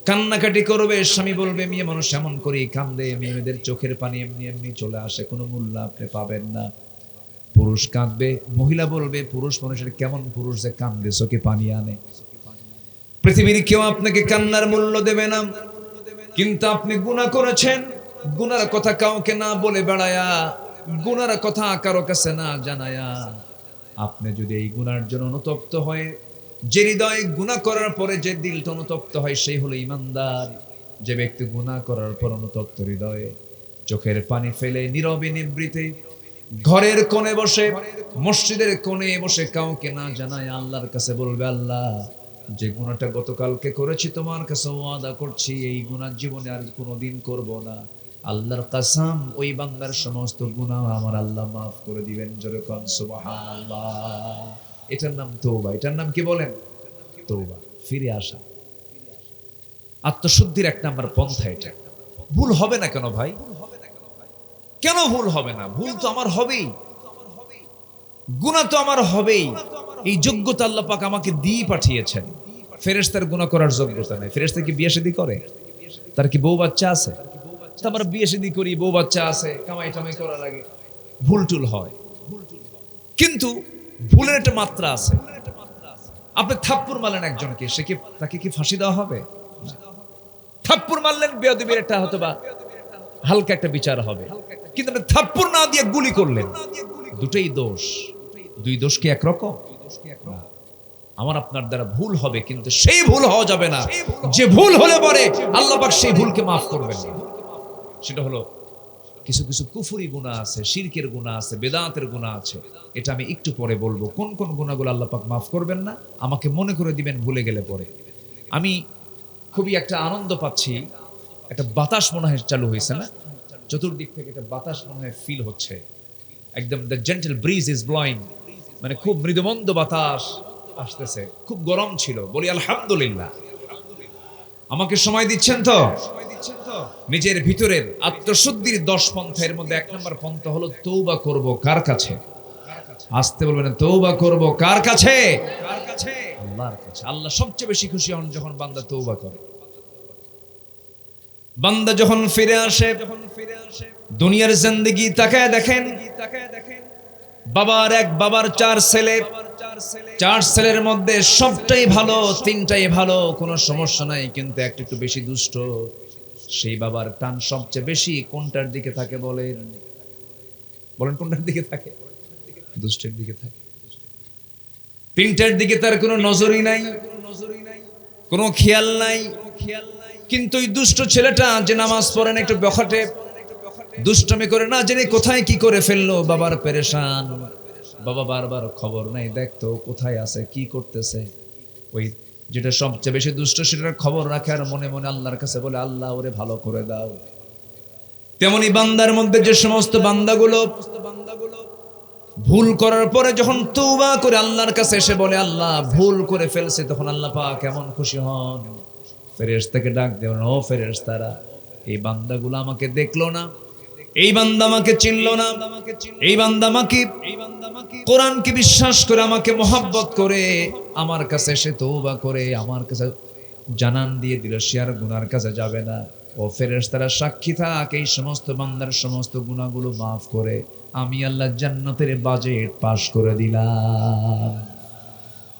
কান্নাকাটি করবে, স্বামী বলবে মেয়ে মানুষ এমন করেই কান্দে, মেয়েদের চোখের পানি এমনি এমনি চলে আসে, কোনো মূল্য আপনি পাবেন না। পুরুষ কাঁদবে, মহিলা বলবে পুরুষ মানুষের কেমন পুরুষ যে কান্দে, চোখে পানি আনে। পৃথিবীর কেউ আপনাকে কান্নার মূল্য দেবে না। কিন্তু আপনি গুনাহ করেছেন, গুনার কথা কাউকে না বলে বেড়ায়া, গুনার কথা কারো কাছে না জানায়া, আপনি যদি এই গুনার জন্য অনুতপ্ত হয়, যে হৃদয় গুনাহ করার পরে যে দিলটা অনুতপ্ত হয় সেই হলো ঈমানদার। যে ব্যক্তি গুনাহ করার পর অনুতপ্ত হৃদয়ে চোখের পানি ফেলে নীরবে নিভৃতে ঘরের কোণে বসে, মসজিদের কোণে বসে কাউকে না জানায় আল্লাহর কাছে বলবে, আল্লাহ যে গুনাহটা গতকালকে করেছি তোমার কাছে ওয়াদা করছি এই গুনাহ জীবনে আর কোনোদিন করব না। আল্লাহর কসম, ওই বান্দার সমস্ত গুনাহ আমার আল্লাহ মাফ করে দিবেন। জোরে কোন সুবহানাল্লাহ। এটার নাম তওবা। এটার নাম কি বলেন? তওবা, ফিরে আসা। আত্মশুদ্ধির 1 নম্বর পন্থা এটা। ভুল হবে না কেন ভাই? কেন ভুল হবে না? ভুল তো আমার হবেই, গুনাহ তো আমার হবেই। এই যোগ্যতা আল্লাহ পাক আমাকে দিয়ে পাঠিয়েছেন। ফেরেশতার গুনাহ করার যোগ্যতা নেই। ফেরেশতা কি বিয়ে শাদী করে? তার কি বউ বাচ্চা আছে? আমরা বিয়ে শাদী করি, বউ বাচ্চা আছে, কামাই টামাই করার আগে ভুল টুল হয়। কিন্তু ভুলের একটা মাত্রা আছে। আপনি থাপ্পড় মারলেন একজনকে, সে কি, তাকে কি ফাঁসি দেওয়া হবে? থাপ্পড় মারলেন, বেয়াদবির একটা হয়তো বা হালকা একটা বিচার হবে। কিন্তু আপনি থাপ্পড় না দিয়ে গুলি করলেন, দুটোই দোষ। দুই দোষ কি একরকম? আমার আপনার দ্বারা ভুল হবে, কিন্তু সেই ভুল হওয়া যাবে না যে ভুল হলে পরে আল্লাহ পাক সেই ভুলকে মাফ করবেন না। সেটা হলো কিছু কিছু কুফরি গুনাহ আছে, শিরকের গুনাহ আছে, বেদাতের গুনাহ আছে। এটা আমি একটু পরে বলবো। কোন কোন গুনাহগুলো আল্লাহ পাক মাফ করবেন না, আমাকে মনে করে দিবেন ভুলে গেলে পরে। আমি খুবই একটা আনন্দ পাচ্ছি, একটা বাতাস মনে হয় চালু হয়েছে না, চতুর্দিক থেকে একটা বাতাস মনে হয় ফিল হচ্ছে। একদম the gentle bridge is blowing, মানে খুব মৃদুমন্দ বাতাস আসতেছে। খুব গরম ছিল, বলি আলহামদুলিল্লাহ। আমাকে সময় দিচ্ছেন তো? নিজের ভিতরের আত্মশুদ্ধির 10 পন্থার মধ্যে 1 নম্বর পন্থা হলো তওবা করব কার কাছে? আসতে বলবেন, তওবা করব কার কাছে? আল্লাহর কাছে। আল্লাহ সবচেয়ে বেশি খুশি হন যখন বান্দা তওবা করে। বান্দা যখন ফিরে আসে, দুনিয়ার জিন্দেগি তাকায় দেখেন, বাবার 4 ছেলে, 4 ছেলের মধ্যে সবটাই ভালো, 3টাই ভালো, কোনো সমস্যা নাই, কিন্তু একটা একটু বেশি দুষ্ট। সেই বাবার টান সবচেয়ে বেশি কোনটার দিকে থাকে বলেন? কোনটার দিকে থাকে? দুষ্টের দিকে থাকে। 3টার দিকে তার কোনো নজরই নাই, কোনো খেয়াল নাই। কিন্তু ওই দুষ্ট ছেলেটা যে নামাজ পড়ে না, একটু বখাটে, দুষ্টমি করে, না জেনে কোথায় কি করে ফেললো, বাবার পেরেশান। বাবা বারবার খবর নাই, দেখতো কোথায় আছে, কি করতেছে। ওই যেটা সবচেয়ে বেশি দুষ্ট সেটার খবর রাখে আর মনে মনে আল্লাহর কাছে বলে, আল্লাহ ওরে ভালো করে দাও। তেমনি বান্দার মধ্যে যে সমস্ত বান্দাগুলো ভুল করার পরে যখন তওবা করে আল্লাহর কাছে এসে বলে, আল্লাহ ভুল করে ফেলছে, তখন আল্লাহ পাক কেমন খুশি হন। ফেরেশতাকে ডাক দেন, ও ফেরেশতারা, এই বান্দাগুলো আমাকে দেখলো না, এই বান্দা আমাকে চিনলো না, এই বান্দা আমাকে কোরআনকে বিশ্বাস করে, আমাকে মহব্বত করে, আমার কাছে এসে তওবা করে আমার কাছে জানান দিয়ে দিল, সে আর গুনার কাছে যাবে না। ও ফেরেশতারা সাক্ষী থাক, এই সমস্ত বান্দার সমস্ত গুনাহগুলো মাফ করে আমি আল্লাহ জান্নাতের বাজেট পাস করে দিলাম।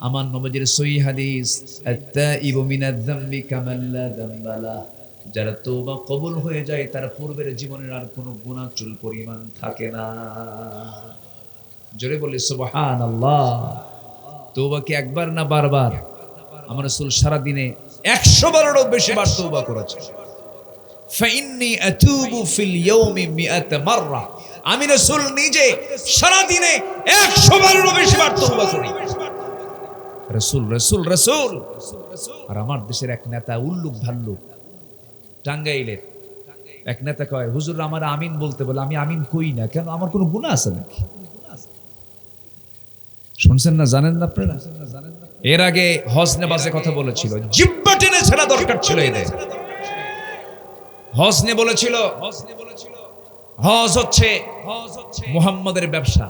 আমার নবীর সহিহ হাদিস, আত-তাইবু মিনাজ যামবি কামান লা যামবা লাহ, যারা তওবা কবুল হয়ে যায় তার পূর্বের জীবনের আর কোনো গুনাহ চুল পরিমাণ থাকে না। জোরে বলি সুবহানাল্লাহ। তওবা কি একবার না বারবার? আমার রাসূল সারা দিনে 100 বারেরও বেশি বার তওবা করেছেন। ফাইন্নী আতুবু ফিল ইয়াউমি মিআত মাররা, আমি রাসূল নিজে সারা দিনে 100 বারেরও বেশি বার তওবা করি। রাসূল রাসূল রাসূল। আর আমার দেশের এক নেতা উল্লুক ভাল্লুক, টাঙ্গাইলের এক নেতা কয়, হুজুর আমার আমিন বলতে বলে, আমি আমিন কই না কেন, আমার কোনো গুনাহ আছে নাকি? শুনছেন না, জানেন না আপনারা? এর আগে হজ নেবাজে কথা বলেছিল, জিহ্বা টেনে ছেড়া দরকার ছিল এদের। হজ নিয়ে বলেছিল, হজ হচ্ছে মুহাম্মাদের ব্যবসা,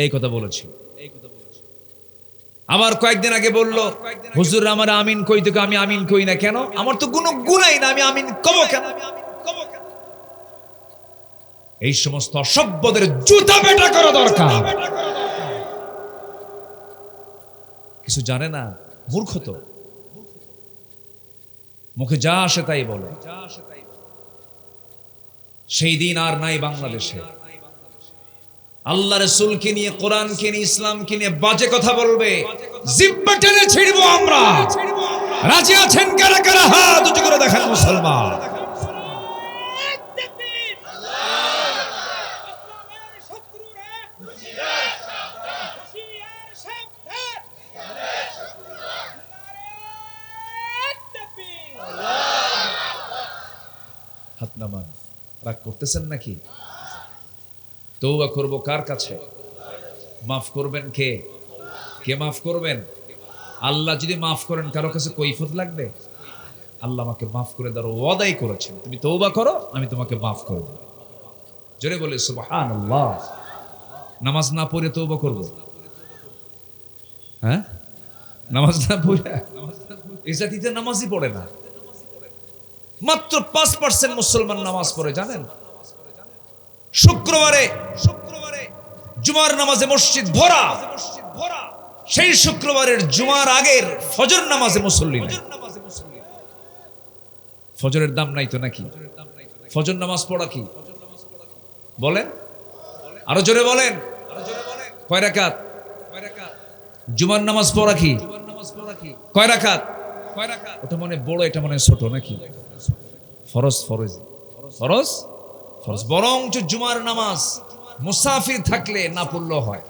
এই কথা বলেছিল। আবার কয়েকদিন আগে বলল, হুজুর আমার আমিন কই থেকে, আমি আমিন কই না কেন, আমার তো কোনো গুনাই না, আমি আমিন কব কেন? এই সমস্ত অসভ্যদের জুতা পেটা করা দরকার। কিছু জানে না, মূর্খ তো, মুখে যা আসে তাই বলে। সেই দিন আর নাই বাংলাদেশে। আল্লাহ রাসূলকে নিয়ে, কোরআনকে নিয়ে, ইসলামকে নিয়ে বাজে কথা বলবে, জিহ্বা টেনে ছিড়বো আমরা। রাজি আছেন কারা কারা? হাত উঁচু করে দেখান মুসলমান। হাত নামান। রাগ করতেছেন নাকি? তওবা করব কার কাছে? মাফ করবেন কে? কে মাফ করবেন? আল্লাহ যদি মাফ করেন কারো কাছে কৈফিয়ত লাগবে? আল্লাহ আমাকে মাফ করে দেওয়ার ওয়াদাই করেছেন, তুমি তওবা করো আমি তোমাকে মাফ করে দেব। জোরে বলে সুবহানাল্লাহ। নামাজ না পড়ে তওবা করব? হ্যাঁ, নামাজ না পড়ে? এই জাতিতে নামাজই পড়ে না। মাত্র 5% মুসলমান নামাজ পড়ে, জানেন? শুক্রবারে জুমার নামাজে মসজিদ ভরা, সেই শুক্রবারের জুমার আগের ফজর নামাজে মুসল্লি নাই। ফজরের দাম নাই তো নাকি? ফজর নামাজ পড়া কি বলেন? আরো জোরে বলেন, কয় রাকাত? জুমার নামাজ পড়া কি কয় রাকাত? ওটা মনে বড়, এটা মনে ছোট নাকি? ফরজ ফরজ ফরজ ফরজ। বরং জুমার নামাজ মুসাফির থাকলে না পড়লেও হয়।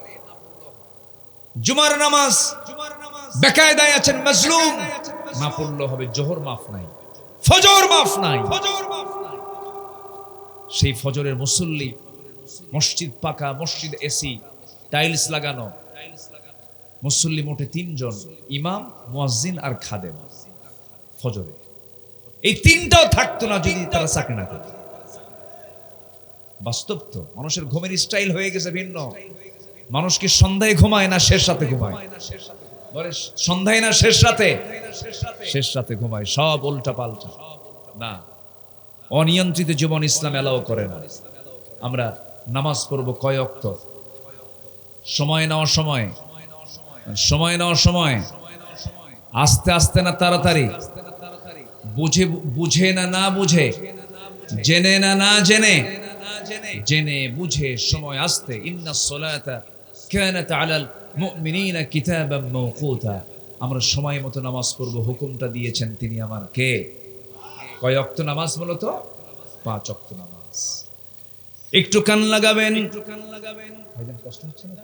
জুমার নামাজ বেকায়দায় আছেন, মাজলুম, না পড়লেও হবে। জোহর মাফ নাই, ফজর মাফ নাই। সেই ফজরের মুসল্লি, মসজিদ পাকা, মসজিদ এসি, টাইলস লাগানো, মুসল্লি মোটে 3 জন, ইমাম, মুয়াজ্জিন আর খাদেম। ফজরে এই তিনটাও থাকতো না যদি তারা চাকরি না করত। বাস্তব তো, মানুষের ঘুমের স্টাইল হয়ে গেছে ভিন্ন। মানুষ কি সন্ধ্যায় ঘুমায় না শেষ রাতে ঘুমায়? বলে সন্ধ্যায় না শেষ রাতে? শেষ রাতে ঘুমায়। সব উল্টা পাল্টা। না, অনিয়ন্ত্রিত জীবন ইসলাম এলাও করে না। আমরা নামাজ পড়ব কয় ওয়াক্ত? সময় নেওয়ার সময়, সময় নেওয়ার সময়, আস্তে আস্তে না তাড়াতাড়ি, বুঝে বুঝে না না বুঝে, জেনে না না জেনে, জেনে বুঝে সময় আস্তে। ইন্নাস সালাতা কানাত আলাল মুমিনিনা কিতাবাম মাওকুতা। আমরা সময় মতো নামাজ পড়ব, হুকুমটা দিয়েছেন তিনি আমার কে? কয় ওয়াক্ত নামাজ? বলতো 5 ওয়াক্ত নামাজ। একটু কান লাগাবেন। ভাইজান কষ্ট হচ্ছে না?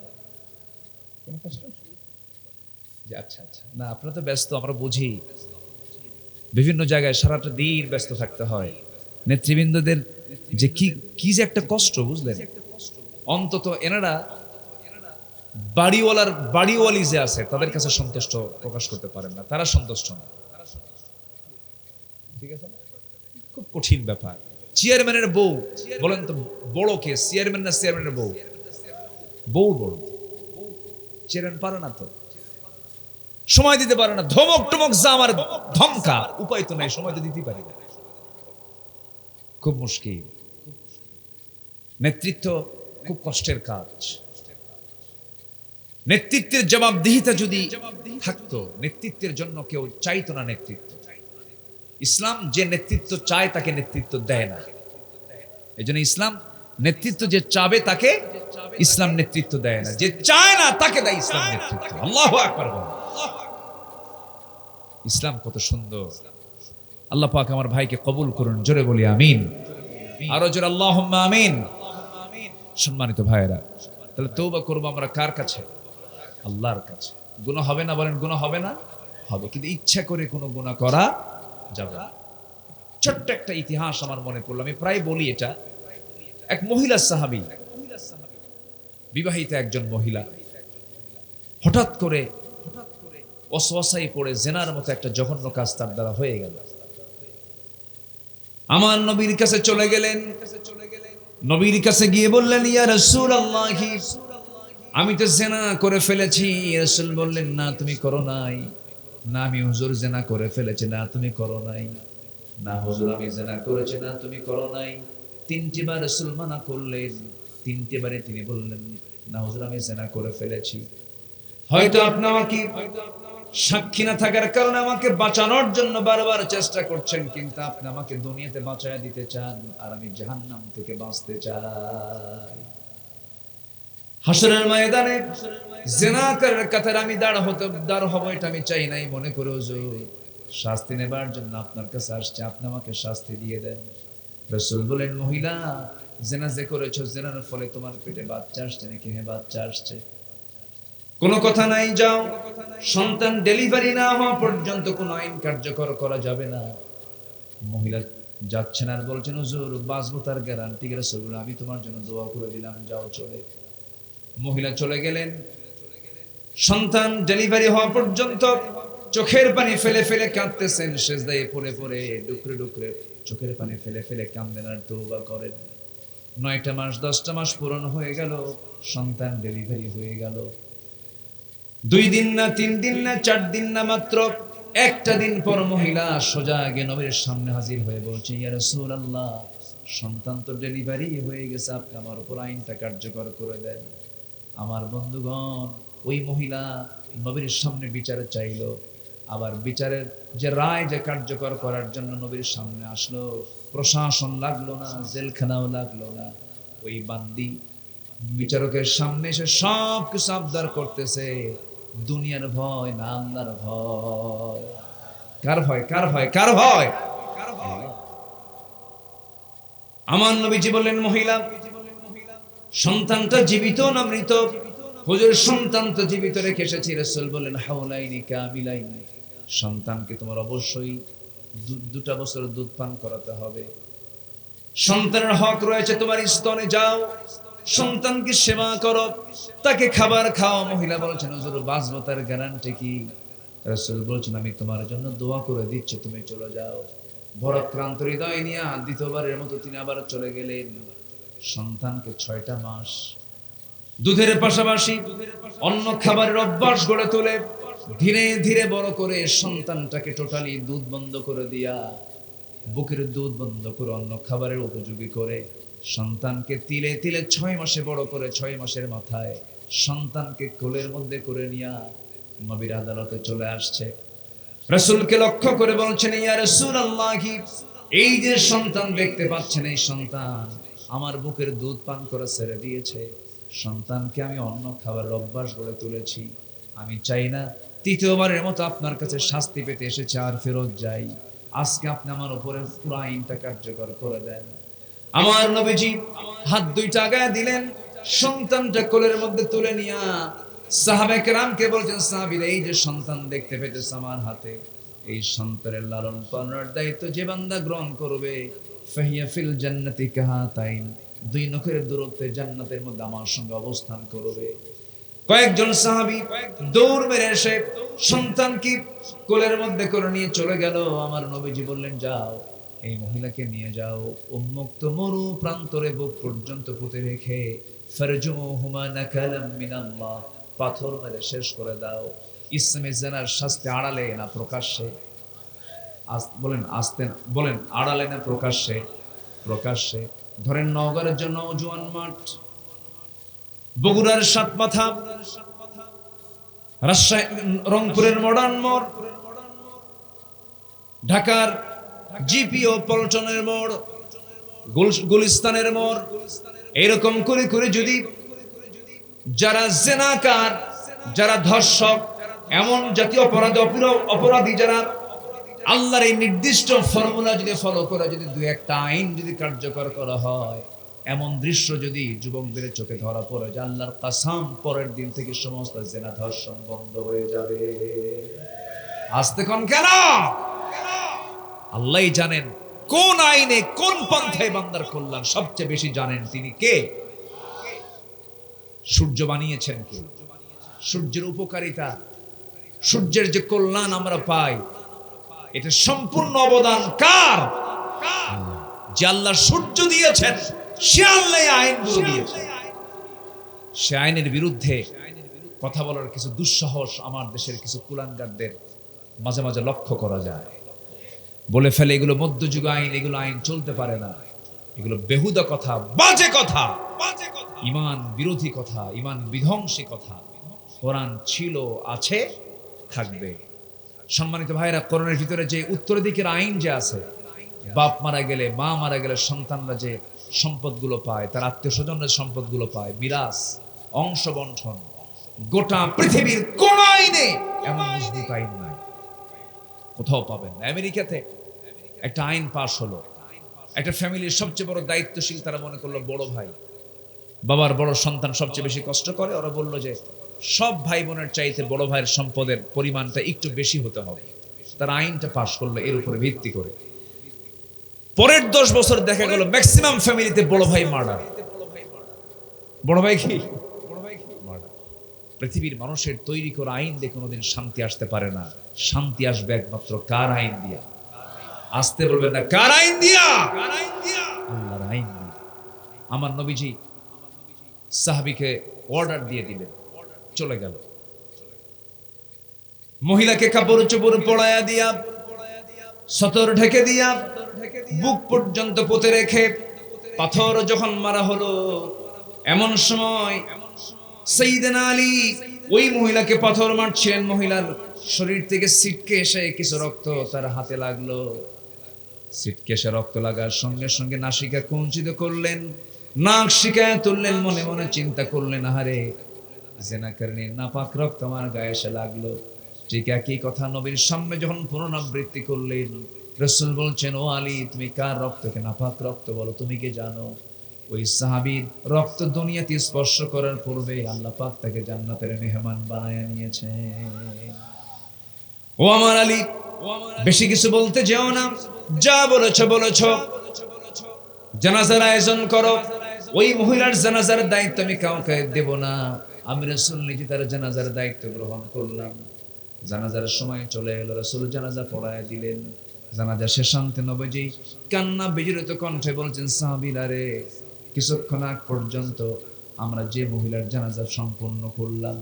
কোনো কষ্ট হচ্ছে? যে আচ্ছা আচ্ছা, না আপনারা তো ব্যস্ত, আমরা বুঝি। বিভিন্ন জায়গায় সারাটা দিন ব্যস্ত থাকতে হয়। নেতৃবৃন্দদের যে কি যে একটা কষ্ট, বুঝলেন? অন্তত এনারা বাড়িওয়ালি যে আছে তাদের কাছে সন্তুষ্ট প্রকাশ করতে পারেন না, তারা সন্তুষ্ট না। ঠিক আছে না? খুব কঠিন ব্যাপার। চেয়ারম্যানের বউ, বলেন তো বড় কে, চেয়ারম্যান না চেয়ারম্যানের বউ? বউ বড়। চেয়ারম্যান পারে না তো, সময় দিতে পারে না। ধমক টমক যা আমার ধমকা, উপায় তো নাই, সময় তো দিতে পারি না। খুব মুশকিল। নেতৃত্ব খুব কষ্টের কাজ। নেতৃত্বের জবাবদিহিতা যদি থাকতো, নেতৃত্বের জন্য কেউ চাইতো না নেতৃত্ব। ইসলাম যে নেতৃত্ব চায় তাকে নেতৃত্ব দেয় না। এই জন্য ইসলাম নেতৃত্ব যে চাবে তাকে ইসলাম নেতৃত্ব দেয় না, যে চায় না তাকে দেয় ইসলাম নেতৃত্ব। আল্লাহু আকবার। ইসলাম কত সুন্দর। আল্লাহ পাক আমার ভাইকে কবুল করুন, জোরে বলি আমিন। আরো জোরে আল্লাহুম্মা আমিন। সম্মানিত ভাইয়েরা, তাহলে তওবা করব আমরা কার কাছে? আল্লাহর কাছে। গুনাহ হবে না? বলেন গুনাহ হবে না? হবে, কিন্তু ইচ্ছা করে কোনো গুনাহ করা যাবে না। ছোট্ট একটা ইতিহাস আমার মনে পড়লো, আমি প্রায় বলি এটা। এক মহিলা সাহাবী, বিবাহিত একজন মহিলা, হঠাৎ করে ওয়াসওয়াসায় পড়ে জিনার মতো একটা জঘন্য কাজ তার দ্বারা হয়ে গেল। আমার নবীর কাছে চলে গেলেন। নবীর কাছে গিয়ে বললেন, ইয়া রাসূলুল্লাহ, আমি তো জিনা করে ফেলেছি। রাসূল বললেন, না তুমি করো নাই। না আমি হুজুর জিনা করে ফেলেছি। না তুমি করো নাই। না হুজুর আমি জিনা করেছি। না তুমি করো নাই। 3টি বার রাসূল মানা করলেন। 3টি বারে তিনি বললেন, না হুজুর আমি জিনা করে ফেলেছি। হয়তো আপনি আমাকে সাক্ষী না থাকার কারণে আমাকে বাঁচানোর জন্য বারবার চেষ্টা করছেন, কিন্তু আপনি আমাকে দুনিয়াতে বাঁচায়া দিতে চান, আর আমি জাহান্নাম থেকে বাঁচতে চাই। হাসরের ময়দানে জিনাকারের কাতারে আমি দাঁড় হব, এটা আমি চাই নাই। মনে করে হুজুর শাস্তি নেবার জন্য আপনার কাছে আসছে, আপনি আমাকে শাস্তি দিয়ে দেন। রাসূল বলেন, মহিলা জিনা যে করেছো, জিনার ফলে তোমার পেটে বাচ্চা আসছে নাকি? হ্যাঁ বাচ্চা আসছে। কোনো কথা নাই, যাও। সন্তান ডেলিভারি না হওয়া পর্যন্ত কোনো আইন কার্যকর করা যাবে না। মহিলা যাচ্ছেন আর বলছেন, হুজুর বাঁচবো তার গ্যারান্টি? রাসূল বলেন, আমি তোমার জন্য দোয়া করে দিলাম, যাও চলে। মহিলা চলে গেলেন। সন্তান ডেলিভারি হওয়া পর্যন্ত চোখের পানি ফেলে ফেলে কাঁদতেছেন, সেজদায় পড়ে পড়ে ডুকরে ডুকরে চোখের পানি ফেলে ফেলে কাঁদেন আর তওবা করেন। 9টা মাস 10টা মাস পূরণ হয়ে গেল, সন্তান ডেলিভারি হয়ে গেল। 2 দিন না 3 দিন না 4 দিন না, মাত্র একটা দিন পর মহিলা সোজা গিয়ে নবীর সামনে হাজির হয়ে বলছে, ইয়া রাসূলুল্লাহ, সন্তান তো ডেলিভারি হয়ে গেছে, আপনি আমার উপর আইনটা কার্যকর করে দেন। আমার বন্ধুগণ, ওই মহিলা নবীর সামনে বিচার চাইলো, আবার বিচারের যে রায় যে কার্যকর করার জন্য নবীর সামনে আসলো। প্রশাসন লাগলো না, জেলখানাও লাগলো না। ওই বান্দি বিচারকের সামনে এসে সব কিছু আবদার করতেছে। দুনিয়ার ভয় না, আল্লাহর ভয়। কার ভয়? কার ভয়? কার ভয়? আমার নবীজি বললেন, মহিলা সন্তানটা জীবিত না মৃত? হুজুর সন্তান তো জীবিত রেখে এসেছি। রাসূল বললেন, হাওলাইনি কামিলাইনি, সন্তানকে তোমার অবশ্যই 2টা বছর দুধ পান করাতে হবে। সন্তানের হক রয়েছে তোমার স্তনে, যাও সন্তানকে সেবা করো, তাকে খাবার খাও। মহিলা বলছেন, হুজুর বাঁচবো তার গ্যারান্টি কি? রাসূল বলছেন, আমি তোমার জন্য দোয়া করে দিচ্ছি, তুমি চলে যাও। ভরাক্রান্ত হৃদয় নিয়ে দ্বিতীয়বারের মতো তিনি আবার চলে গেলেন। সন্তানকে 6টা মাস দুধের পাশাপাশি অন্য খাবারের অভ্যাস গড়ে তোলে ধীরে ধীরে বড় করে সন্তানটাকে টোটালি দুধ বন্ধ করে দিয়া, বুকের দুধ বন্ধ করে অন্য খাবারের উপযোগী করে সন্তানকে তিলে তিলে 6 মাসে বড় করে 6 মাসের মাথায় সন্তানকে কোলের মধ্যে করে নিয়া নবীর আদালতে চলে আসছে। রাসূলকে লক্ষ্য করে বলছেন, ইয়া রাসূলুল্লাহ, এই যে সন্তান দেখতে পাচ্ছেন, এই সন্তান আমার বুকের দুধ পান করে ছেড়ে দিয়েছে। সন্তানকে আমি অন্য খাবারের অভ্যাস গড়ে তুলেছি। আমি চাই না তৃতীয়বারের মতো আপনার কাছে শাস্তি পেতে এসেছে আর ফেরত যাই। আজকে আপনি আমার উপরে পুরো আইনটা কার্যকর করে দেন। আমার নবীজি হাত দুইটা আগায় দিলেন, সন্তানটা কোলের মধ্যে তুলে নিয়া সাহাবায়ে কেরামকে বলছেন, সাহাবীরা, এই যে সন্তান দেখতে পেতেছ আমার হাতে, এই সন্তানের লালন পালনের দায়িত্ব যে বান্দা গ্রহণ করবে, ফাহিয়া ফিল জান্নাতি কাহাতাইন, 2 নখের দূরত্বে জান্নাতের মধ্যে আমার সঙ্গে অবস্থান করবে। কয়েকজন সাহাবী দৌড় মেরে এসে সন্তানকে কোলের মধ্যে করে নিয়ে চলে গেল। আমার নবীজি বললেন, যাও এই মহিলাকে নিয়ে যাও, উন্মুক্ত মরু প্রান্তরে বুক পর্যন্ত পুঁতে রেখে ফারজুমুহুমা নাকালাম মিনাল্লাহ, পাথর মেরে শেষ করে দাও। ইসলামে জেনার শাস্তি আড়ালে না প্রকাশ্যে? বলেন আস্তে, বলেন আড়ালে না প্রকাশ্যে? প্রকাশ্যে। ধরেন নওগাঁর জন্য জওয়ান মাঠ, বগুড়ার 7 মাথা, রাজশাহী রংপুরের মডার্ন মোড়, ঢাকার জিপিও পল্টনের মোড়, গুলিস্তানের মোড়, এরকম করে করে যদি যারা জেনাকার, যারা ধর্ষক, এমন জাতীয় অপরাধী যারা আল্লাহর এই নির্দিষ্ট ফর্মুলা যদি ফলো করে যদি 2-1টা আইন যদি কার্যকর করা হয়, এমন দৃশ্য যদি যুবকদের চোখে ধরা পড়ে, যে আল্লাহর কসম পরের দিন থেকে সমস্ত জেনা ধর্ষণ বন্ধ হয়ে যাবে। আস্তে কোন কেন? আল্লাহই জানেন কোন আইনে কোন পন্থায় বান্দার কল্যাণ সবচেয়ে বেশি জানেন। তিনি কে? সূর্য বানিয়েছেন কে? সূর্যের উপকারিতা, সূর্যের যে কল্যাণ আমরা পাই, এটা সম্পূর্ণ অবদান কার? যে আল্লাহ সূর্য দিয়েছেন, সে আল্লাহ আইনগুলো দিয়েছেন। সে আইনের বিরুদ্ধে কথা বলার কিছু দুঃসাহস আমার দেশের কিছু কুলাঙ্গারদের মাঝে মাঝে লক্ষ্য করা যায়। বলে ফেলে এগুলো মধ্যযুগ আইন, এগুলো আইন চলতে পারে না, এগুলো বেহুদা কথা, বাজে কথা, ইমান বিরোধী কথা, ইমান বিধ্বংসী কথা। কোরআন ছিল, আছে, থাকবে। সম্মানিত ভাইরা, কোরআনের ভিতরে যে উত্তরাধিকার আইন যে আছে, বাপ মারা গেলে, মা মারা গেলে সন্তানরা যে সম্পদগুলো পায়, তার আত্মীয় স্বজনরা সম্পদগুলো পায়, মিরাস, অংশ বন্টন, গোটা পৃথিবীর কোন আইনে এমন মজবুত আইন নাই, কোথাও পাবেন না। আমেরিকাতে একটা আইন পাশ হলো, একটা ফ্যামিলির সবচেয়ে বড় দায়িত্বশীল তারা মনে করলো বড় ভাই, বাবার বড় সন্তান সবচেয়ে বেশি কষ্ট করে। ওরা বললো যে সব ভাই বোনের চাইতে বড় ভাইয়ের সম্পদের পরিমাণটা একটু বেশি হতে হবে। তারা আইনটা পাশ করলো এর উপরে ভিত্তি করে। পরের 10 বছর দেখা গেল ম্যাক্সিমাম ফ্যামিলিতে বড় ভাই মার্ডার। বড় ভাই কি? মার্ডার। পৃথিবীর মানুষের তৈরি করা আইন দিয়ে কোনোদিন শান্তি আসতে পারে না। শান্তি আসবে একমাত্র কার আইন দিয়া? আসতে বলবেন না, কার আইন দিয়া? আল্লাহর আইন দিয়া। আমার নবীজি সাহাবীকে অর্ডার দিয়ে দিলেন, চলে গেল। মহিলাকে কাপড় চোপড় পরায়া দিয়া, সতর ঢেকে দিয়া, বুক পর্যন্ত পুঁতে রেখে পাথর যখন মারা হলো, এমন সময় সাইয়েদনা আলী ওই মহিলাকে পাথর মারছিলেন। মহিলার শরীর থেকে ছিটকে এসে কিছু রক্ত তার হাতে লাগলো। ছিটকে এসে রক্ত লাগার সঙ্গে সঙ্গে নাসিকা কুঞ্চিত করলেন, নাক শিকায় তুললেন, মনে মনে চিন্তা করলেন, আহারে জেনাকারী নাপাক রক্ত আমার গায়ে এসে লাগলো। ঠিক একই কথা নবীর সামনে যখন পুনরাবৃত্তি করলেন, রাসূল বলছেন, ও আলী, তুমি কার রক্তকে নাপাক রক্ত বলো? তুমি কি জানো ওই সাহাবীর রক্ত দুনিয়াতে স্পর্শ করার পূর্বে আল্লাহ পাক তাকে জান্নাতের মেহমান বানায়া নিয়েছেন। ও আমার আলী, বেশি কিছু বলতে যেও না, যা বলেছো বলেছো। জানাজার আয়োজন করো। ওই মহিলার জানাজার দায়িত্ব আমি কাউকে দেব না, আমি রাসূল নিজে তার জানাজার দায়িত্ব গ্রহণ করলাম। জানাজার সময় চলে এলো, রাসূল জানাজা পড়ায় দিলেন। জানাজা শেষান্তে নবীজি কান্না বিজড়িত কণ্ঠে বলছেন, সাহাবীরা রে, কিছুক্ষণ আগ পর্যন্ত আমরা যে মহিলার জানাজা সম্পন্ন করলাম,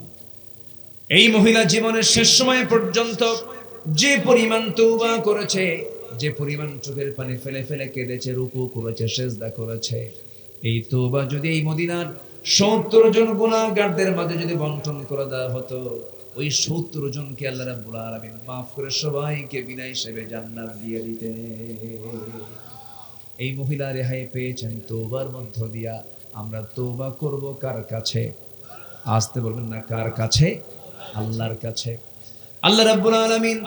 এই মহিলা জীবনের শেষ সময় পর্যন্ত যে পরিমাণ তওবা করেছে, যে পরিমাণ চোখের পানি ফেলে ফেলে কেঁদেছে, রুকু করেছে, সেজদা করেছে, এই তওবা যদি এই মদিনার ৭০ জন গুনাহগারদের মাঝে যদি বন্টন করে দেওয়া হতো, ওই ৭০ জনকে আল্লাহ রাব্বুল আলামিন মাফ করে সবাইকে বিনা হিসেবে জান্নাত দিয়ে দিতেন। এই মহিলা রেহাই পেয়েছেন তওবার মধ্য দিয়া। আমরা তওবা করব কার কাছে? আসতে বলবেন না, কার কাছে? আল্লাহর কাছে। আল্লাহ রাব্বুল আলামিন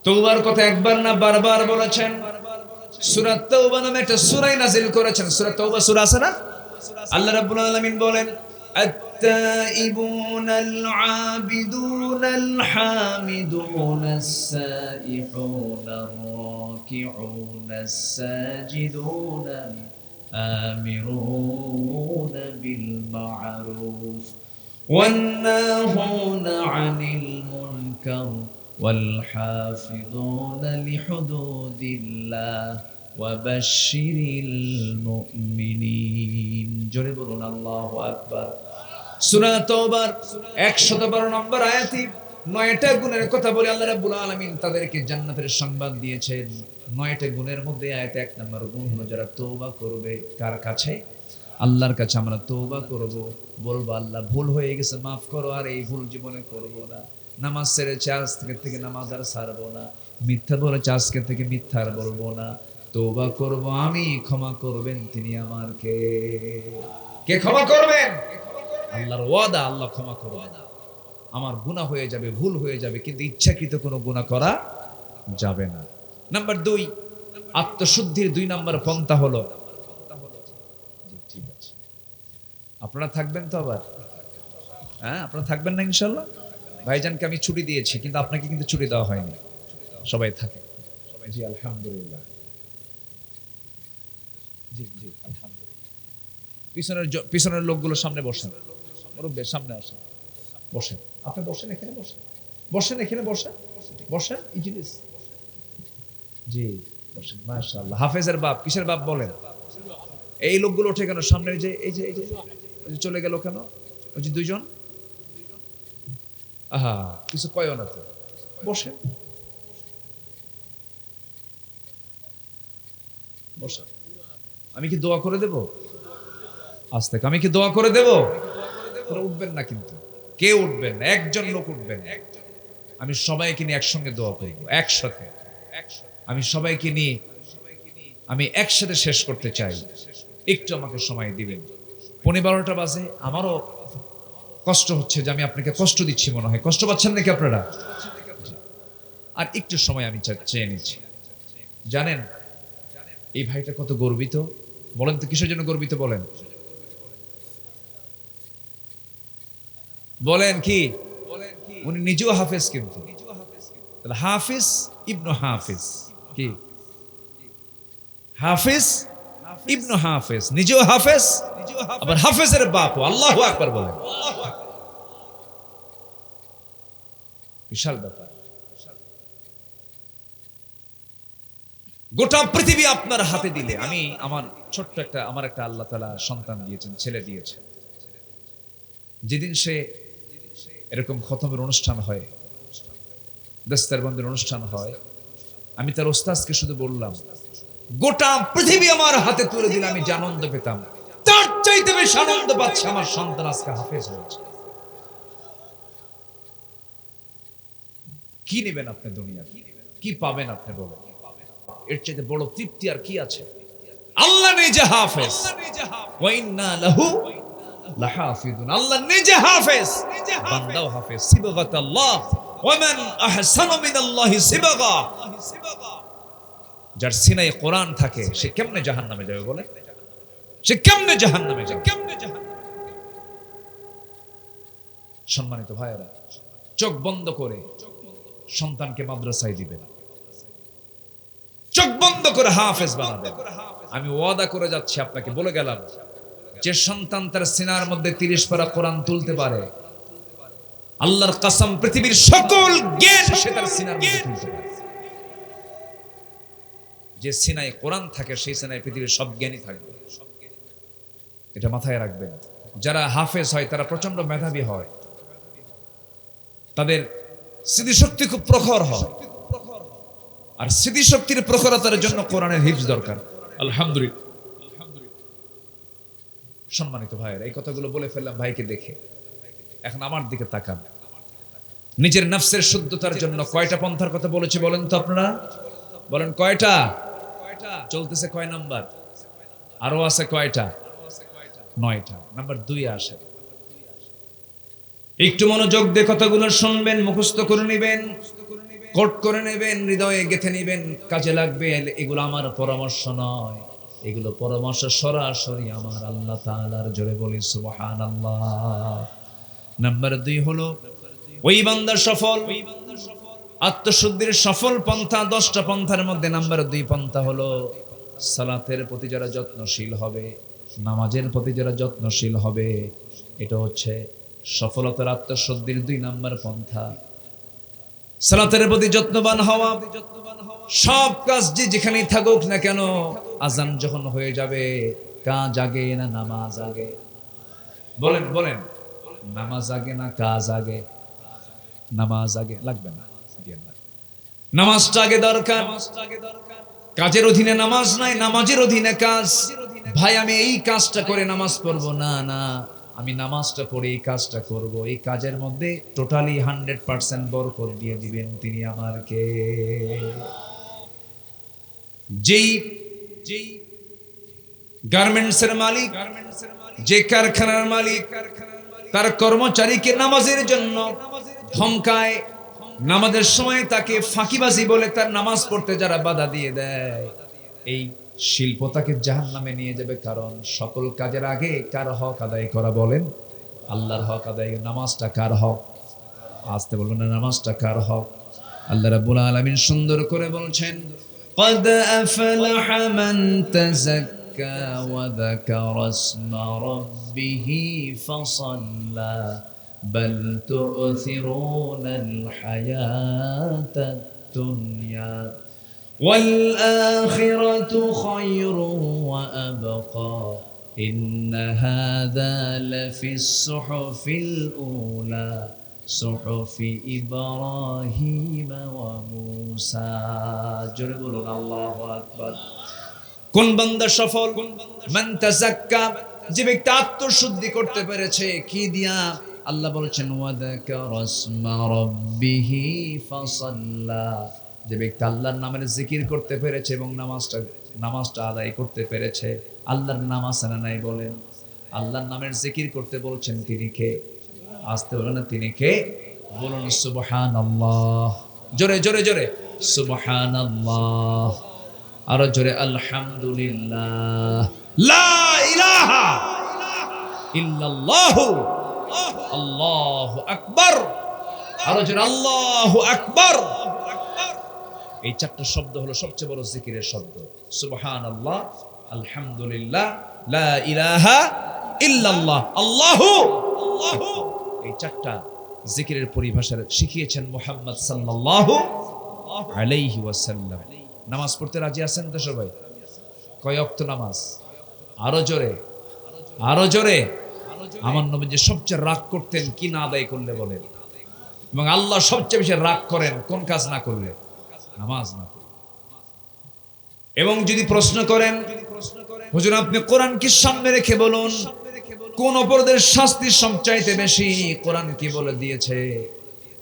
তওবার কথা একবার না বারবার বলেছেন। সূরা তাওবা নামে একটা সূরা নাযিল করেছেন। সূরা তাওবা সূরা আছে না? আল্লাহ রাব্বুল আলামিন বলেন, التائبون العابدون الحامدون السائحون الراكعون الساجدون الآمرون بالمعروف والناهون عن المنكر والحافظون لحدود الله وبشر المؤمنين। জোরে বলুন আল্লাহু আকবার। সূরা তাওবার ১১২ নম্বর আয়াতে ৯টা গুণের কথা বলে আল্লাহ রাব্বুল আলামিন তাদেরকে জান্নাতের সংবাদ দিয়েছেন। ৯টা গুণের মধ্যে আয়াতে ১ নম্বর গুণ হলো যারা তওবা করবে। কার কাছে? আল্লাহর কাছে আমরা তওবা করব, বলবো আল্লাহ ভুল হয়ে গেছে, মাফ করো, আর এই ভুল জীবনে করব না। নামাজ ছেড়েছে, আজকে থেকে নামাজ আর ছাড়বো না। মিথ্যা বলেছে, আজকে থেকে মিথ্যা আর বলবো না। তওবা করব আমি, ক্ষমা করবেন তিনি আমার কে? কে ক্ষমা করবেন? আল্লাহর ওয়াদা, আল্লাহ ক্ষমা করবেন। আমার গুনাহ হয়ে যাবে, ভুল হয়ে যাবে, কিন্তু ইচ্ছাকৃত কোনো গুনাহ করা যাবে না। নাম্বার ২, আত্মশুদ্ধির ২ নম্বর পন্থা হলো, ঠিক আছে আপনারা থাকবেন তো আবার? হ্যাঁ, আপনারা থাকবেন না ইনশাআল্লাহ? ভাইজানকে আমি ছুটি দিয়েছি, কিন্তু আপনাকে কিন্তু ছুটি দেওয়া হয়নি। সবাই থাকে। জি আলহামদুলিল্লাহ। জি জি আলহামদুলিল্লাহ। পিছনের লোকগুলো সামনে বসেন, মুরব্বি সামনে আসেন, বসেন। আপনি বসেন, এখানে বসেন, বসেন, এখানে বসেন, বসেন ইজলিস। জি বসেন। মাশাআল্লাহ। হাফেজের বাপ, কিসের বাপ বলেন? এই লোকগুলো ওঠে কেন সামনে? এই যে চলে গেল কেন? ওই যে ২ জন। আহা, কিছু কয় না তো, বসেন বসেন। আমি কি দোয়া করে দেব? আজ থেকে আমি কি দোয়া করে দেব? তোরা উঠবেন না, কিন্তু কেউ উঠবেন না, একজন লোক উঠবেন। আমি সবাইকে নিয়ে একসঙ্গে দোয়া করব, একসাথে। আমি সবাইকে নিয়ে আমি একসাথে শেষ করতে চাই। একটু আমাকে সময় দিবেন। ১৫:১২ বাজে। আমারও কষ্ট হচ্ছে যে আমি আপনাকে কষ্ট দিচ্ছি মনে হয়। কষ্ট পাচ্ছেন নাকি আপনারা? আর একটু সময় আমি চেয়ে নিচ্ছি। জানেন এই ভাইটা কত গর্বিত? বলেন তো কিসের জন্য গর্বিত? বলেন বলেন কি? উনি নিজেও হাফেজ, কিন্তু হাফিজ ইবনু হাফিজ। কি? হাফিজ ইবনু হাফিজ, নিজেও হাফেজ, আবার হাফেজের বাপ। আল্লাহু আকবার বলেন। বিশাল ব্যাপার। গোটা পৃথিবী আপনার হাতে দিলে, আমি আমার ছোট্ট আমার একটা আল্লাহ তাআলা সন্তান দিয়েছেন, ছেলে দিয়েছেন। যেদিন সে এরকম খতমের অনুষ্ঠান হয়, দস্তরবন্দের অনুষ্ঠান হয়, আমি তার ওস্তাদকে শুধু বললাম, গোটা পৃথিবী আমার হাতে তুলে দিলে আমি যে আনন্দ পেতাম, তার চাইতে বেশি আনন্দ পাচ্ছে আমার সন্তান আজকে হাফেজ হয়েছে। কি নেবেন আপনি দুনিয়া? কি পাবেন আপনি বলেন? এর চাইতে বড় তৃপ্তি আর কি আছে? আল্লাহ নিজে হাফেজ, ওয়া ইন্না লাহু লাহাফিজুন। আল্লাহ নিজে হাফেজ, বান্দাও হাফেজ। সিবগাতাল্লাহ, ওয়া মান আহসানু মিনাল্লাহি সিবগা। যার সিনায় কোরআন থাকে সে কেমনে জাহান্নামে যাবে বলে? সে কেমনে জাহান্নামে যাবে? সম্মানিত ভাইয়েরা, চোখ বন্ধ করে সন্তানকে মাদ্রাসায় দিবেন, চোখ বন্ধ করে হাফেজ বানাবেন। আমি ওয়াদা করে যাচ্ছি, আপনাকে বলে গেলাম, যে সন্তান তার সিনার মধ্যে ৩০ পারা কোরআন তুলতে পারে, আল্লাহর কসম পৃথিবীর সকল জ্ঞান সে তার সিনার মধ্যে তুলতে পারে। যে সিনায় কোরআন থাকে সেই সিনায় পৃথিবীর সব জ্ঞানী থাকবে। এটা মাথায় রাখবেন। যারা হাফেজ হয় তারা প্রচন্ড মেধাবী হয়, তাদের স্মৃতিশক্তি খুব প্রখর হয়, আর স্মৃতিশক্তির প্রখরতার জন্য কোরআনের হিফজ দরকার। আলহামদুলিল্লাহ। সম্মানিত ভাইয়েরা, এই কথাগুলো বলে ফেললাম ভাইকে দেখে। এখন আমার দিকে তাকান। নিজের নফসের শুদ্ধতার জন্য কয়টা পন্থার কথা বলেছি বলেন তো আপনারা? বলেন কয়টা? চলতেছে কয় নাম্বার? আরো আছে কয়টা? 9টা। নাম্বার 2 আসে। একটু মনোযোগ দিয়ে কথাগুলো শুনবেন, মুখস্থ করে নেবেন, কোট করে নেবেন, হৃদয়ে গেঁথে নেবেন, কাজে লাগবে। এগুলো আমার পরামর্শ নয়, এগুলো পরামর্শ সরাসরি আমার আল্লাহ তাআলার। জোরে বলি সুবহানাল্লাহ। নাম্বার 2 হলো ওই বান্দা সফল, আত্মশুদ্ধির সফল পন্থা 10টা পন্থার মধ্যে নাম্বার 2 পন্থা হলো সালাতের প্রতি যারা যত্নশীল হবে, নামাজের প্রতি যারা যত্নশীল হবে। এটা হচ্ছে সফলতার আত্মশুদ্ধির 2 নাম্বার পন্থা। সালাতের প্রতি যত্নবান হওয়া। সব কাজ যেখানেই থাকুক না কেন, আজান যখন হয়ে যাবে কাজ আগে না নামাজ আগে? বলেন বলেন, নামাজ আগে না কাজ আগে? নামাজ আগে। লাগবে না, নামাজটা আগে দরকার। কাজের অধীনে নামাজ নাই, নামাজের অধীনে কাজ। ভাই আমি এই কাজটা করে নামাজ পড়বো না, না আমি নামাজটা পড়ে এই কাজটা করব, এই কাজের মধ্যে টোটালি 100% বরকত দিয়ে দিবেন তিনি আমার কে? যেই গার্মেন্টসের মালিক, যে কারখানার মালিক তার কর্মচারীকে নামাজের জন্য ধমকায়, নামাজের সময় তাকে ফাঁকিবাজি বলে তার নামাজ পড়তে যারা বাধা দিয়ে দেয়, এই শিল্প তাকে জাহান্নামে নিয়ে যাবে। কারণ সকল কাজের আগে কার হক আদায় করা? বলেন আল্লাহর হক আদায়। নামাজটা কার হক? আসতে বলবেন না, নামাজটা কার হক? আল্লাহ রাব্বুল আলামিন সুন্দর করে বলছেন, قد أفلح من تزكى وذكر اسم ربه فصلى بل تؤثرون الحياة الدنيا والآخرة خير وأبقى إن هذا لفي الصحف الأولى صحف إبراهيم وموسى। জোরে বলুন আল্লাহু আকবার। কোন বান্দা সফল? মান তাযাক্কা, যে ব্যক্তি আত্মশুদ্ধি করতে পেরেছে। কি দিয়া? আল্লাহ বলেছেন ওয়াযাকারা ইসমা রাব্বিহি ফাসাল্লা, যে ব্যক্তি আল্লাহর নামের জিকির করতে পেরেছে এবং নামাজটা আদায় করতে পেরেছে। আল্লাহর নাম আছে না নাই? বলেন আল্লাহর নামের জিকির করতে বলছেন তিনি কে? আসতে বলেন না, তিনি কে? বলুন সুবহানাল্লাহ। জোরে জোরে জোরে সুবহানাল্লাহ। আরো জোরে আলহামদুলিল্লাহ। লা ইলাহা ইল্লাল্লাহু আল্লাহু আকবার। আরো জোরে আল্লাহু আকবার। এই 4টা শব্দ হলো সবচেয়ে বড় জিকিরের শব্দ। সুবহানাল্লাহ, আলহামদুলিল্লাহ, লা ইলাহা ইল্লাল্লাহ, আল্লাহু আকবার। এই 4টা জিকিরের পরিভাষা শিখিয়েছেন মুহাম্মদ সাল্লাল্লাহু আলাইহি ওয়াসাল্লাম। নামাজ পড়তে রাজি আছেন তো সবাই? কয় ওয়াক্ত নামাজ? আরো জোরে, আরো জোরে। আমার নবী যে সবচেয়ে রাগ করতেন কি না আদায় করলে? বলেন। এবং আল্লাহ সবচেয়ে বেশি রাগ করেন কোন কাজ না করলে? নামাজ না করলে। এবং যদি প্রশ্ন করেন হুজুর আপনি কোরআন কি সামনে রেখে বলুন, কোন অপরাধের শাস্তি সবচাইতে বেশি? কোরআন কি বলে দিয়েছে?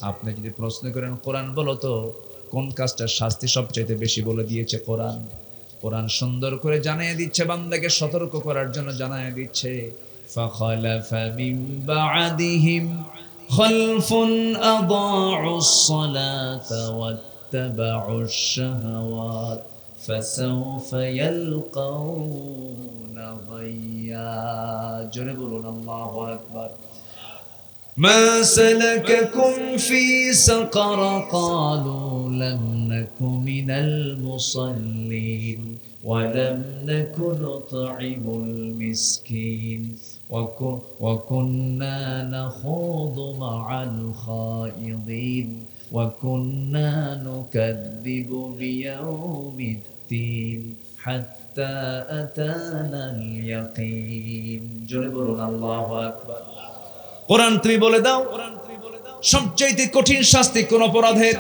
আপনি যদি প্রশ্ন করেন কোরআন বলো তো কোন কাজটার শাস্তি সবচাইতে বেশি বলে দিয়েছে কোরআন? কোরআন সুন্দর করে জানিয়ে দিচ্ছে, বান্দাকে সতর্ক করার জন্য জানিয়ে দিচ্ছে, ফাখালাফা মিন বা'দিহিম খালফুন আদাউস সালাতা ওয়াত্তাবাউশ শাহাওয়াত ফাসাউফা ইয়ালকাউনা গায়্যা। জোরে বলুন আল্লাহু আকবার। ما سلككم في سقر قالوا لم نك من المصلين ولم نك نطعم المسكين وكنا نخوض مع الخائضين وكنا نكذب بيوم الدين حتى أتانا اليقين জোরে বলুন আল্লাহু আকবার। কোরআন তুমি বলে দাও সবচেয়ে কঠিন শাস্তি কোন অপরাধের?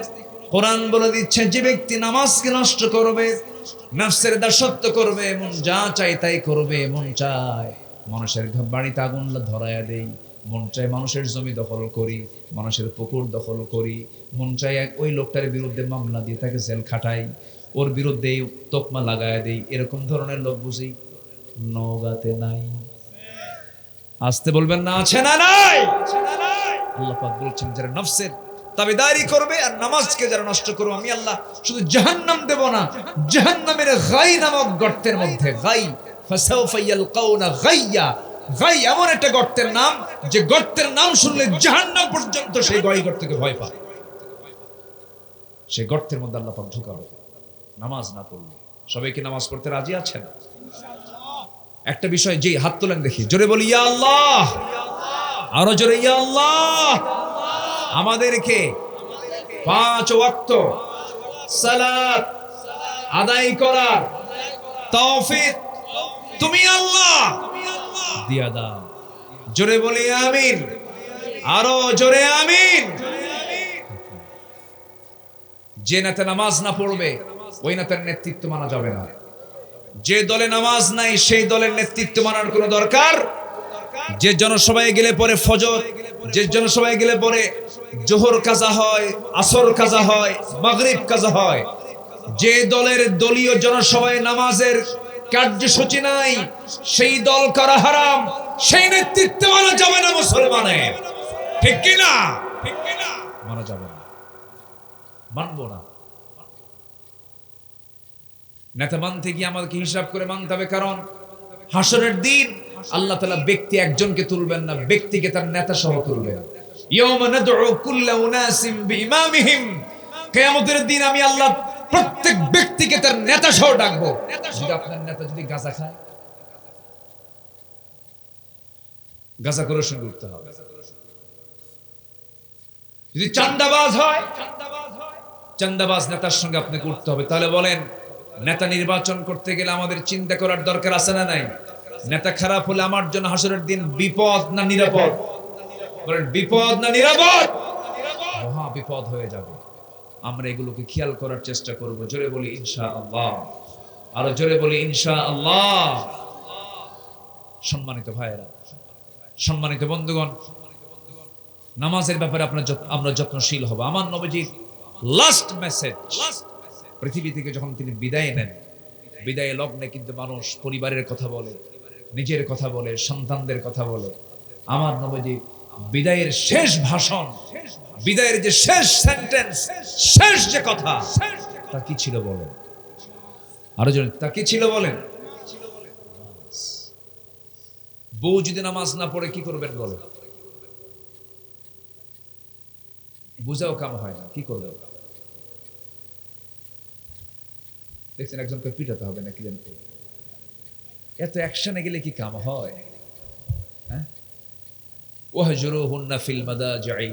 কোরআন বলে দিচ্ছে যে ব্যক্তি নামাজকে নষ্ট করবে, নফসের দাসত্ব করবে, মন যা চাই তাই করবে, মন চায় মানুষের বাড়িতে আগুন ধরায়া দেই, মন চায় মানুষের জমি দখল করি, মানুষের পুকুর দখল করি, মন চায় ওই লোকটার বিরুদ্ধে মামলা দিয়ে তাকে জেল খাটাই, ওর বিরুদ্ধে তোকমা লাগায় দেই, এরকম ধরনের লোক বুঝি নওগাঁতে নাই? আসতে বলবেন না আছে না নাই? আল্লাহ পাক বলছেন যারা নফসের তাবেদারি করবে আর নামাজকে যারা নষ্ট করবে আমি আল্লাহ শুধু জাহান্নাম দেব না, জাহান্নামের গাই নামক গর্তের মধ্যে, গাই ফাসাউফা ইয়ালকাউনা গাইয়া, গাই এমন একটা গর্তের নাম যে গর্তের নাম শুনলে জাহান্নাম পর্যন্ত সেই গাই গর্তকে ভয় পায়। সেই গর্তের মধ্যে আল্লাহ পাক ঢুকাবে নামাজ না পড়লে। সবাই কি নামাজ পড়তে রাজি আছেন? একটা বিষয় যে হাত তোলেন দেখি, জোরে বলি ইয়া আল্লাহ, আরো জোরে ইয়া আল্লাহ। আমাদেরকে 5 ওয়াক্ত সালাত আদায় করার তৌফিক তুমি আল্লাহ দিয়া দাও। জোরে বলি আমিন, আরো জোরে আমিন। যে নেতা নামাজ না পড়বে ওই নেতার নেতৃত্ব মানা যাবে না। যে দলে নামাজ নাই সেই দলের নেতৃত্ব মানার কোনো দরকার। যে জনসভায় গেলে পরে ফজর, যে জনসভায় গেলে পরে জোহর কাজা হয়, আসর কাজা হয়, মাগরিব কাজা হয়, যে দলের দলীয় জনসভায় নামাজের কার্যসূচি নাই সেই দল করা হারাম, সেই নেতৃত্ব মানা যাবে না মুসলমানের। ঠিক কি না? মানা যাবে না, মানবো না। নেতা মানতে গিয়ে আমাদেরকে হিসাব করে মানতে হবে, কারণ হাসরের দিন আল্লাহ তাআলা ব্যক্তি একজনকে তুলবেন না, ব্যক্তিকে তার নেতা সহ তুলবেন। ইয়াওমা নাদউ কুল্লা উনাসিম বিইমামিহিম, কিয়ামতের দিন আমি আল্লাহ প্রত্যেক ব্যক্তিকে তার নেতা সহ ডাকবো। যদি আপনার নেতা যদি গাঁজা খায়, গাঁজা করে শুরু করতে হবে। যদি চান্দাবাজ হয়, চান্দাবাজ নেতার সঙ্গে আপনাকে উঠতে হবে। তাহলে বলেন নেতা নির্বাচন করতে গেলে আমাদের চিন্তা করার দরকার আছে না নাই? নেতা খারাপ হলে আমার জন্য হাসরের দিন বিপদ না নিরাপদ? বলেন বিপদ না নিরাপদ? মহা বিপদ হয়ে যাবে। আমরা এগুলোকে খেয়াল করার চেষ্টা করব। জোরে বলি ইনশাআল্লাহ, আরো জোরে বলি ইনশাআল্লাহ। সম্মানিত ভাইয়েরা, সম্মানিত বন্ধুগণ, নামাজের ব্যাপারে আমরা যত্নশীল হব। আমার নবীজির লাস্ট মেসেজ, পৃথিবী থেকে যখন তিনি বিদায় নেন, বিদায় লগ্নে কিন্তু মানুষ পরিবারের কথা বলে, নিজের কথা বলে, সন্তানদের কথা বলে। আমার নবীজি বিদায়ের শেষ ভাষণ, বিদায়ের যে শেষ সেন্টেন্স, শেষ যে কথা, তা কি ছিল বলেন? আরো জন তা কি ছিল বলেন? বউ যদি নামাজ না পড়ে কি করবেন বলেন? বুঝাও কাম হয় না, কি করবেন? দেখছেন একজনকে পিটাতে হবে না, কি জানি এত অ্যাকশনে গেলে কি কাম হয়? হ্যাঁ, ওয়াহজুরুহুন্না ফিল মাদাজি'i,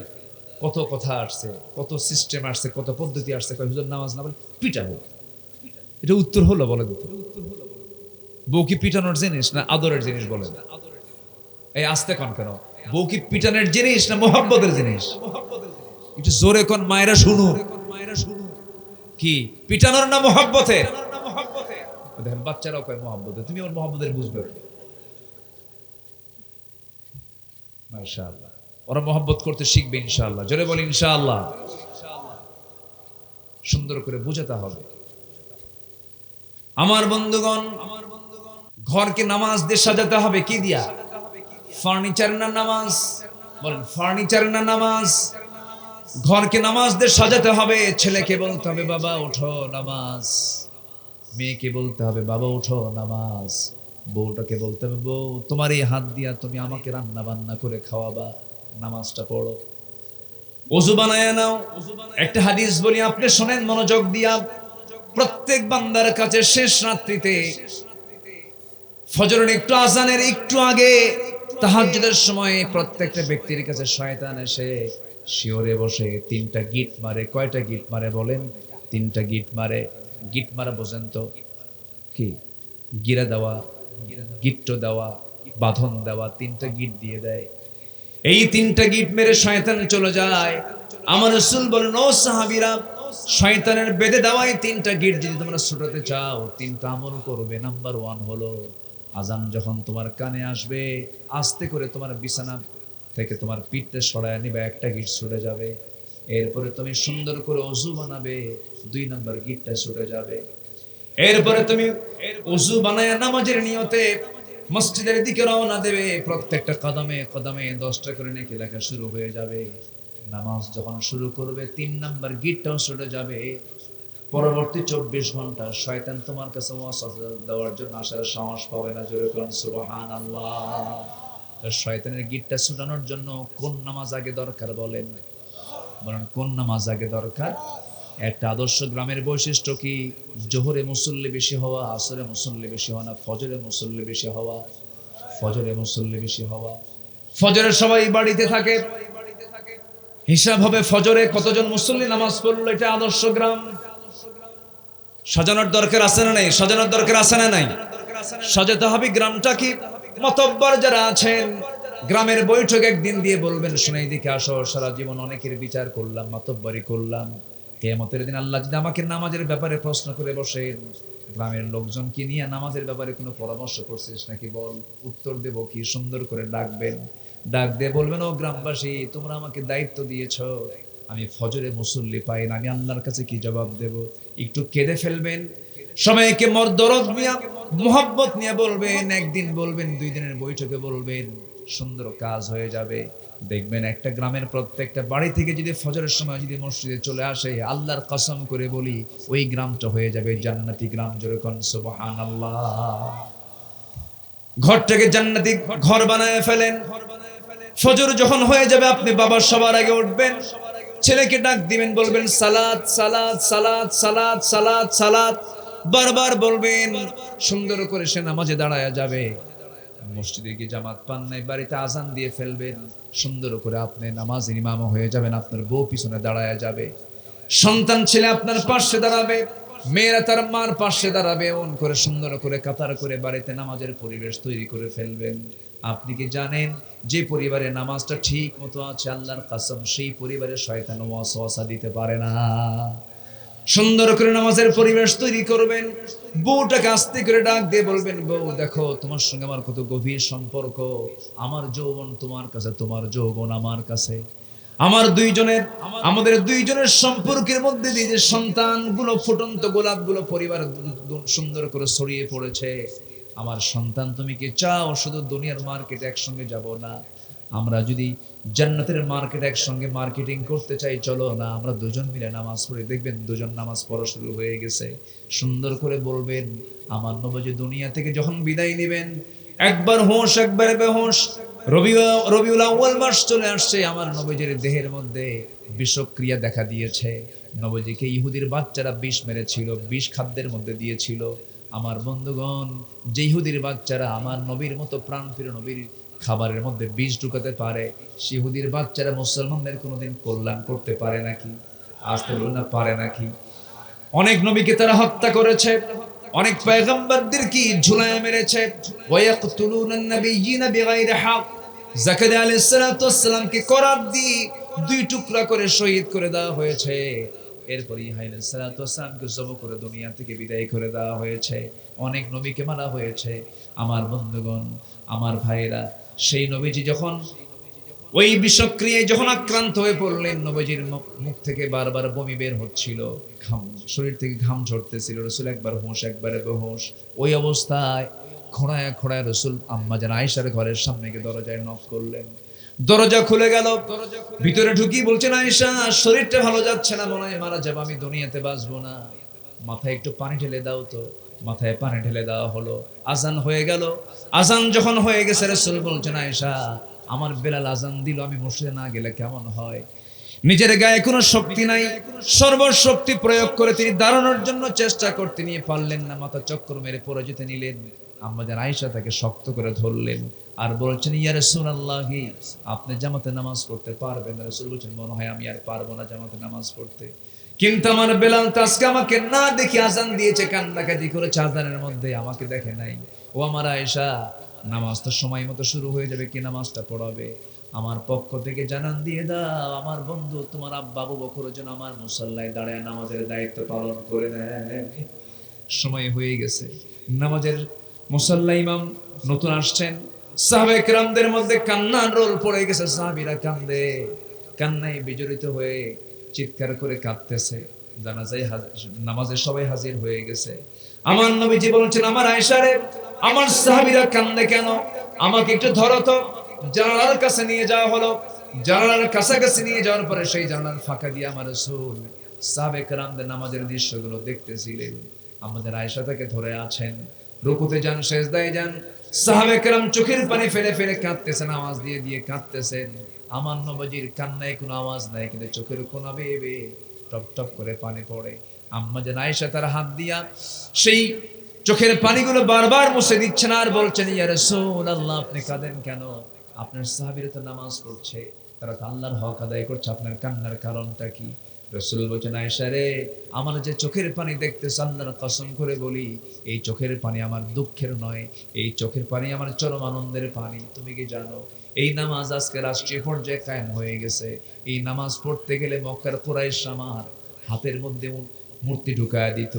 কত কথা আসছে, কত সিস্টেম আসছে, কত পদ্ধতি আসছে। কয় হুজুর নামাজ না পড়লে পিটাবো, এটা উত্তর হলো? বলেন তো, বউ কি পিটানোর জিনিস না আদরের জিনিস? বলেন এই আস্তে কন কেন? বউ কি পিটানোর জিনিস না মোহাব্বতের জিনিস? একটু জোরে কোন মায়েরা শুনুন, কি পিটানোর না মোহাব্বতের? দেখেন বাচ্চারাও কয় মোহাব্বতের, তুমি ওর মোহাব্বতের বুঝবে। মাশাআল্লাহ, ওরা মোহাব্বত করতে শিখবে ইনশাআল্লাহ। জোরে বলি ইনশাআল্লাহ। সুন্দর করে বুঝাতে হবে। আমার বন্ধুগণ, ঘরকে নামাজ দিয়ে সাজাতে হবে কি দিয়া? ফার্নিচার না নামাজ? বলেন ফার্নিচার না নামাজ? ঘরকে নামাজ দিয়ে সাজাতে হবে। ছেলেকে বলতে হবে বাবা ওঠো নামাজ, মেয়েকে বলতে হবে বাবা ওঠো নামাজ, বউটাকে বলতে হবে বউ তোমার এই হাত দিয়া তুমি আমাকে রান্না বান্না করে খাওয়াবা, নামাজটা পড়ো। ওযু বানায়া নাও। একটা হাদিস বলি, আপনি শুনেন মনোযোগ দিয়া। প্রত্যেক বান্দার কাছে শেষ রাত্রিতে ফজরের একটু আজানের একটু আগে তাহাজ্জুদের সময় প্রত্যেকটা ব্যক্তির কাছে শয়তান এসে শিওরে বসে 3টা গিট মারে। কয়টা গিট মারে বলেন? 3টা গিট মারে। গিট মারা বোঝেন তো? কি গিরা দেওয়া, গিট্টো দেওয়া, বাঁধন দেওয়া, 3টা গিট দিয়ে দেয়। এই 3টা গিট মেরে শয়তান চলে যায়। আমার রাসূল বলেন, ও সাহাবীরা, শয়তানের বেঁধে দেওয়াই 3টা গিট যদি তোমরা ছুটাতে চাও, 3টা আমল করবে। নাম্বার 1 হলো আজান যখন তোমার কানে আসবে, আস্তে করে তোমার বিছানা থেকে তোমার পিঠটা সরায় নিবে, একটা গিট ছুটে যাবে। এরপরে তুমি সুন্দর করে ওযু বানাবে, 2 নাম্বার গিটটা ছুটে যাবে। এরপরে তুমি ওযু বানায় নামাজের নিয়তে মসজিদের দিকে রওনা দেবে। প্রত্যেকটা কদমে কদমে 10টা করে নেকি লেখা শুরু হয়ে যাবে। নামাজ যখন শুরু করবে, 3 নাম্বার গিটটাও ছুটে যাবে। পরবর্তী 24 ঘন্টা শয়তান তোমার কাছে ওয়াসওয়াসা দেওয়ার জন্য আসার সাহস পাবে না। জোরে বলুন সুবহানাল্লাহ। তো শয়তানের গিটটা ছুটানোর জন্য কোন নামাজ আগে দরকার বলেন? বলেন কোন নামাজ আগে দরকার? একটা আদর্শ গ্রামের বৈশিষ্ট্য কি? জোহরে মুসল্লি বেশি হওয়া, আসরে মুসল্লি বেশি হওয়া না ফজরে মুসল্লি বেশি হওয়া? ফজরে মুসল্লি বেশি হওয়া। ফজরে সবাই বাড়িতে থাকে, হিসাব হবে ফজরে কতজন মুসল্লি নামাজ পড়লো। এটা আদর্শ গ্রাম। সাজানোর দরকার আছে না নাই? সাজানোর দরকার আছে না নাই? সাজাতে হবে গ্রামটা। কি মাতব্বর যারা আছেন গ্রামের বৈঠক একদিন দিয়ে বলবেন, শুনে এদিকে আসো, সারা জীবন অনেকের বিচার করলাম, মাতব্বরি করলাম, কিয়ামতের দিন আল্লাহ যদি আমাকে নামাজের ব্যাপারে প্রশ্ন করে বসেন, গ্রামের লোকজন কি নিয়ে নামাজের ব্যাপারে কোনো পরামর্শ করছিস নাকি বল, উত্তর দেব কি? সুন্দর করে ডাকবেন, ডাক দিয়ে বলবেন, ও গ্রামবাসী, তোমরা আমাকে দায়িত্ব দিয়েছো, আমি ফজরে মুসল্লি পাই না, আমি আল্লাহর কাছে কি জবাব দেব? একটু কেঁদে ফেলবেন, সবাইকে দরদ নিয়ে মোহাব্বত নিয়ে বলবেন, একদিন বলবেন, 2 দিনের বৈঠকে বলবেন, সুন্দর কাজ হয়ে যাবে। দেখবেন একটা গ্রামের প্রত্যেকটা বাড়ি থেকে যদি ফজরের সময় যদি মসজিদে চলে আসে, আল্লাহর কসম করে বলি, ওই গ্রামটা হয়ে যাবে জান্নাতি গ্রাম। জোরে কোন সুবহানাল্লাহ। ঘরটাকে জান্নাতি ঘর বানায় ফেলেন। ফজর যখন হয়ে যাবে, আপনি বাবা সবার আগে উঠবেন, ছেলেকে ডাক দিবেন, বলবেন সালাত সালাত সালাত সালাত সালাত সালাত, বারবার বলবেন। সুন্দর করে সে নামাজে দাঁড়ায় যাবে। মসজিদে গিয়ে জামাত পান নাই, বাড়িতে আজান দিয়ে ফেলবেন, সুন্দর করে আপনি নামাজের ইমাম হয়ে যাবেন। আপনার বউ পিছনে দাঁড়ায় যাবে, সন্তান ছেলে আপনার পাশে দাঁড়াবে, মেয়েরা তার মার পাশে দাঁড়াবে। এমন করে সুন্দর করে কাতার করে বাড়িতে নামাজের পরিবেশ তৈরি করে ফেলবেন। আপনি কি জানেন, যে পরিবারে নামাজটা ঠিক মতো আছে, আল্লাহর কসম, সেই পরিবারে শয়তান ওয়াসওয়াসা দিতে পারে না। সুন্দর করে নামাজের পরিবেশ তৈরি করবেন। বউটাকে আস্তে করে ডাক দিয়ে বলবেন, বউ দেখো, তোমার সঙ্গে আমার কত গভীর সম্পর্ক, আমার যৌবন তোমার কাছে, তোমার যৌবন আমার কাছে। আমাদের দুইজনের সম্পর্কের মধ্যে দিয়ে যে সন্তানগুলো, ফুটন্ত গোলাপগুলো পরিবার সুন্দর করে ছড়িয়ে পড়েছে, আমার সন্তান তুমি কি চাও শুধু দুনিয়ার মার্কেটে একসঙ্গে যাব না, আমরা যদি জান্নাতের মার্কেট একসঙ্গে মার্কেটিং করতে চাই, চলো না আমরা দুজন মিলে নামাজ পড়ি। দেখবেন দুজন নামাজ পড়া শুরু হয়ে গেছে। সুন্দর করে বলবেন, আমার নবী দুনিয়া থেকে যখন বিদায় নেবেন, একবার হোশ একবার বেহোশ, রবিউল আউয়াল মাস চলে আসছে, আমার নবীজির দেহের মধ্যে বিষক্রিয়া দেখা দিয়েছে। নবীজিকে ইহুদির বাচ্চারা বিষ মেরেছিল, বিষ খাদ্যের মধ্যে দিয়েছিল। আমার বন্ধুগণ, যে ইহুদির বাচ্চারা আমার নবীর মতো প্রাণপ্রিয় নবীর খাবারের মধ্যে বিষ ঢুকাতে পারে, ইহুদির বাচ্চারা মুসলমানদের কোনোদিন কল্যাণ করতে পারে নাকি? আসতে বলুন না, পারে নাকি? অনেক নবীকে তারা হত্যা করেছে, অনেক পয়গম্বরদের কি ঝুলায় মেরেছে। ওয়ায়াকতুলুনান নাবিয়্যিনা বিগাইরি হক। জাকারিয়া আলাইহিস সালাতু ওয়াস সালামকে করাত দিয়ে 2 টুকরা করে শহীদ করে দেওয়া হয়েছে। এরপর ইহা আলাইহিস সালাতু ওয়াস সালামকে জব করে দুনিয়া থেকে বিদায় করে দেওয়া হয়েছে। অনেক নবীকে মারা হয়েছে। আমার বন্ধুগণ, আমার ভাইরা, সেই নবীজি যখন ওই বিষক্রিয়ায় যখন আক্রান্ত হয়ে পড়লেন, নবীজির মুখ থেকে বারবার বমি বের হচ্ছিল, শরীর থেকে ঘাম ঝরতেছিল, রাসূল একবার হোশ একবার বেহুশ। ওই অবস্থায় খোঁড়ায় খোঁড়ায় রাসূল আম্মা জান আয়েশার ঘরের সামনে গিয়ে দরজায় নক করলেন। দরজা খুলে গেল, ভিতরে ঢুকি বলছেন, আয়েশা শরীরটা ভালো যাচ্ছে না, মনে হয় মারা যাবো, আমি দুনিয়াতে বাঁচবো না, মাথায় একটু পানি ঢেলে দাও তো। মাথায় পানি ঢেলে দেওয়া হলো। আজান হয়ে গেল। আজান যখন হয়ে গেছে, রাসূল বলছেন, আয়েশা আমার বেলাল আজান দিল, আমি মসজিদে না গেলে কেমন হয়? নিজের গায়ে কোনো শক্তি নাই, সর্বশক্তি প্রয়োগ করে তিনি দাঁড়ানোর জন্য চেষ্টা করতে নিয়ে পারলেন না, মাথা চক্কর মেরে পড়ে যেতে নিলেন। আম্মাজান আয়েশা তাকে শক্ত করে ধরলেন আর বলছেন, ইয়া রাসূলুল্লাহ, আপনি জামাতে নামাজ পড়তে পারবেন? রাসূল বলছেন, মনে হয় আমি আর পারবো না জামাতে নামাজ পড়তে। কিন্তু আমার বেলাল তো আজকে আমাকে না দেখে আজান দিয়েছে, কান্নাকাটি করেছে আজানের মধ্যে, আমাকে দেখে নাই। ও আমার আয়েশা, নামাজ তো সময় মতো শুরু হয়ে যাবে, কি নামাজটা পড়াবে? আমার পক্ষ থেকে জানান দিয়ে দাও আমার বন্ধু তোমার আব্বা আবু বকর যেন আমার মুসাল্লায় দাঁড়ায় নামাজের দায়িত্ব পালন করে নেয়। সময় হয়ে গেছে নামাজের। মুসাল্লা ইমাম নতুন আসছেন, সাহাবায়ে কেরামদের মধ্যে কান্নার রোল পড়ে গেছে। সাহাবীরা কান্দে, কান্নায় বিজড়িত হয়ে চিৎকার করে কাঁদতেছে। জানাজায় নামাজে সবাই হাজির হয়ে গেছে। আমার নবীজি বলছেন, আমার আয়েশা রে, আমার সাহাবীরা কান্দে কেন? আমাকে একটু ধরো তো। জানালার কাছে নিয়ে যাওয়া হলো। জানালার কাছাকাছি নিয়ে যাওয়ার পরে সেই জানালার ফাঁকা দিয়ে আমার রাসূল সাহাবায়ে কেরামদের নামাজের দৃশ্যগুলো দেখতেছিলেন। আমাদের আয়েশা তাকে ধরে আছেন, রুকুতে যান, সেজদায় যান। সাহাবায়ে কেরাম চোখের পানি ফেলে ফেলে কাঁদতেছেন, আওয়াজ দিয়ে দিয়ে কাঁদতেছেন। আমার নবীজির কান্নায় কোনো আওয়াজ নাই, কিন্তু চোখের কোনা বেয়ে বেয়ে টপ টপ করে পানি পড়ে। আম্মা জান আয়েশা তার হাত দিয়া সেই চোখের পানিগুলো বারবার মুছে দিচ্ছেন আর বলছেন, ইয়া রাসূলুল্লাহ, আপনি কাঁদেন কেন? আপনার সাহাবীরা তো নামাজ পড়ছে, তারা তো আল্লাহর হক আদায় করছে, আপনার কান্নার কারণটা কি? রাসূল বলেন, আয়েশা রে, আমার যে চোখের পানি দেখতেছ, আল্লাহর কসম করে বলি, এই চোখের পানি আমার দুঃখের নয়, এই চোখের পানি আমার চরম আনন্দের পানি। তুমি কি জানো এই নামাজ আজকে রাষ্ট্রীয় পর্যায়ে কায়েম হয়ে গেছে? এই নামাজ পড়তে গেলে মক্কার কুরাইশ আমার হাতের মধ্যে মূর্তি ঢুকায় দিত।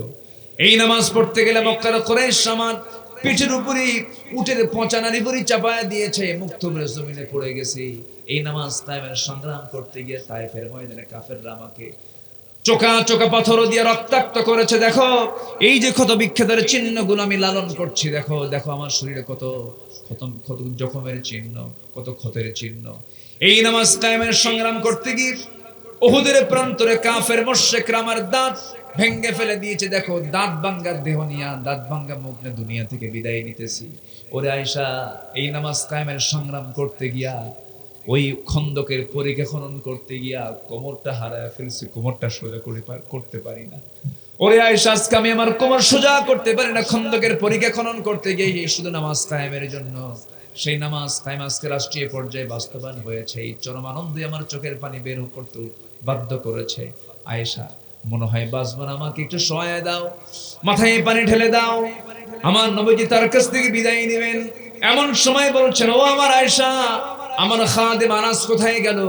এই নামাজ পড়তে গেলে মক্কার কুরাইশ আমার পিঠের উপরে উটের পচা নারী বুড়ি চাপায়া দিয়েছে, মুক্ত জমিনে পড়ে গেছি। এই নামাজ কায়েমের সংগ্রাম করতে গিয়ে তায়েফের ময়দানে কাফেররা আমাকে চোকা চোকা পাথর দিয়ে রক্তাক্ত করেছে। দেখো এই যে ক্ষত বিক্ষতের চিহ্নগুলো আমি লালন করছি, দেখো দেখো আমার শরীরে কত কত জখমের চিহ্ন, কত ক্ষতের চিহ্ন। এই নামাজ কায়েমের সংগ্রাম করতে গিয়ে উহুদের প্রান্তরে কাফের মুশরিকরা আমার দাঁত ভেঙ্গে ফেলে দিয়েছে। দেখো দাঁত ভাঙ্গার দেহ নিয়া, দাঁত ভাঙ্গা মুখ নিয়ে দুনিয়া থেকে বিদায় নিতেছি। ওরে আয়েশা, এই নামাজ কায়েমের সংগ্রাম করতে গিয়া, ওই খন্দকের পরিখা খনন করতে গিয়া কোমরটা হারায় ফেলছি, কোমরটা সোজা করতে পারি না। ওরে আয়েশা, আজকে আমি আমার কোমর সোজা করতে পারি না খন্দকের পরিখা খনন করতে গিয়ে, এই শুধু নামাজ কায়েমের জন্য। সেই নামাজ কায়েম আজকে রাষ্ট্রীয় পর্যায়ে বাস্তবায়ন হয়েছে। এই চরম আনন্দে আমার চোখের পানি বের করতে বাধ্য করেছে। আয়েশা, মনে হয় বাঁচব না, আমাকে একটু সহায় দাও, মাথায় পানি ঢেলে দাও। আমার নবীজি তার কাছ থেকে বিদায় নেবেন, এমন সময় বলছেন, ও আমার আয়েশা, আমার খাদেম আনাস কোথায় গেল?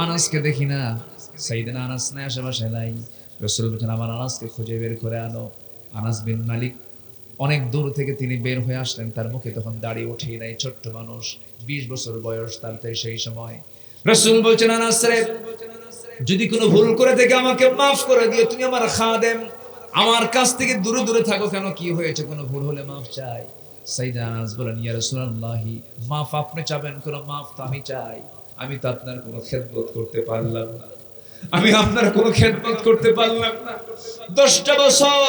আনাসকে দেখি না। সাইয়েদনা আনাস না আশেপাশে নাই। রাসূল বলেন, আমার আনাসকে খুঁজে বের করে আনো। আনাস বিন মালিক অনেক দূর থেকে তিনি বের হয়ে আসলেন, তার মুখে তখন দাড়ি উঠে নাই, ছোট্ট মানুষ, 20 বছর বয়স তার। তাই সেই সময় রাসূল বলেন, আনাস রে, যদি কোনো ভুল করে থেকে আমাকে মাফ করে দিও, তুমি আমার খাদেম, আমার কাছ থেকে দূরে দূরে থাকো কেন? কি হয়েছে? কোনো ভুল হলে মাফ চাই। সাইয়েদনা আনাস বলেন, ইয়া রাসূলুল্লাহ, মাফ আপনি চাবেন, কোনো মাফ তো আমি চাই। আমি তো আপনার কোনো খেদমত করতে পারলাম না, আমি আপনার কোনো খেদমত করতে পারলাম না। 10টা বছর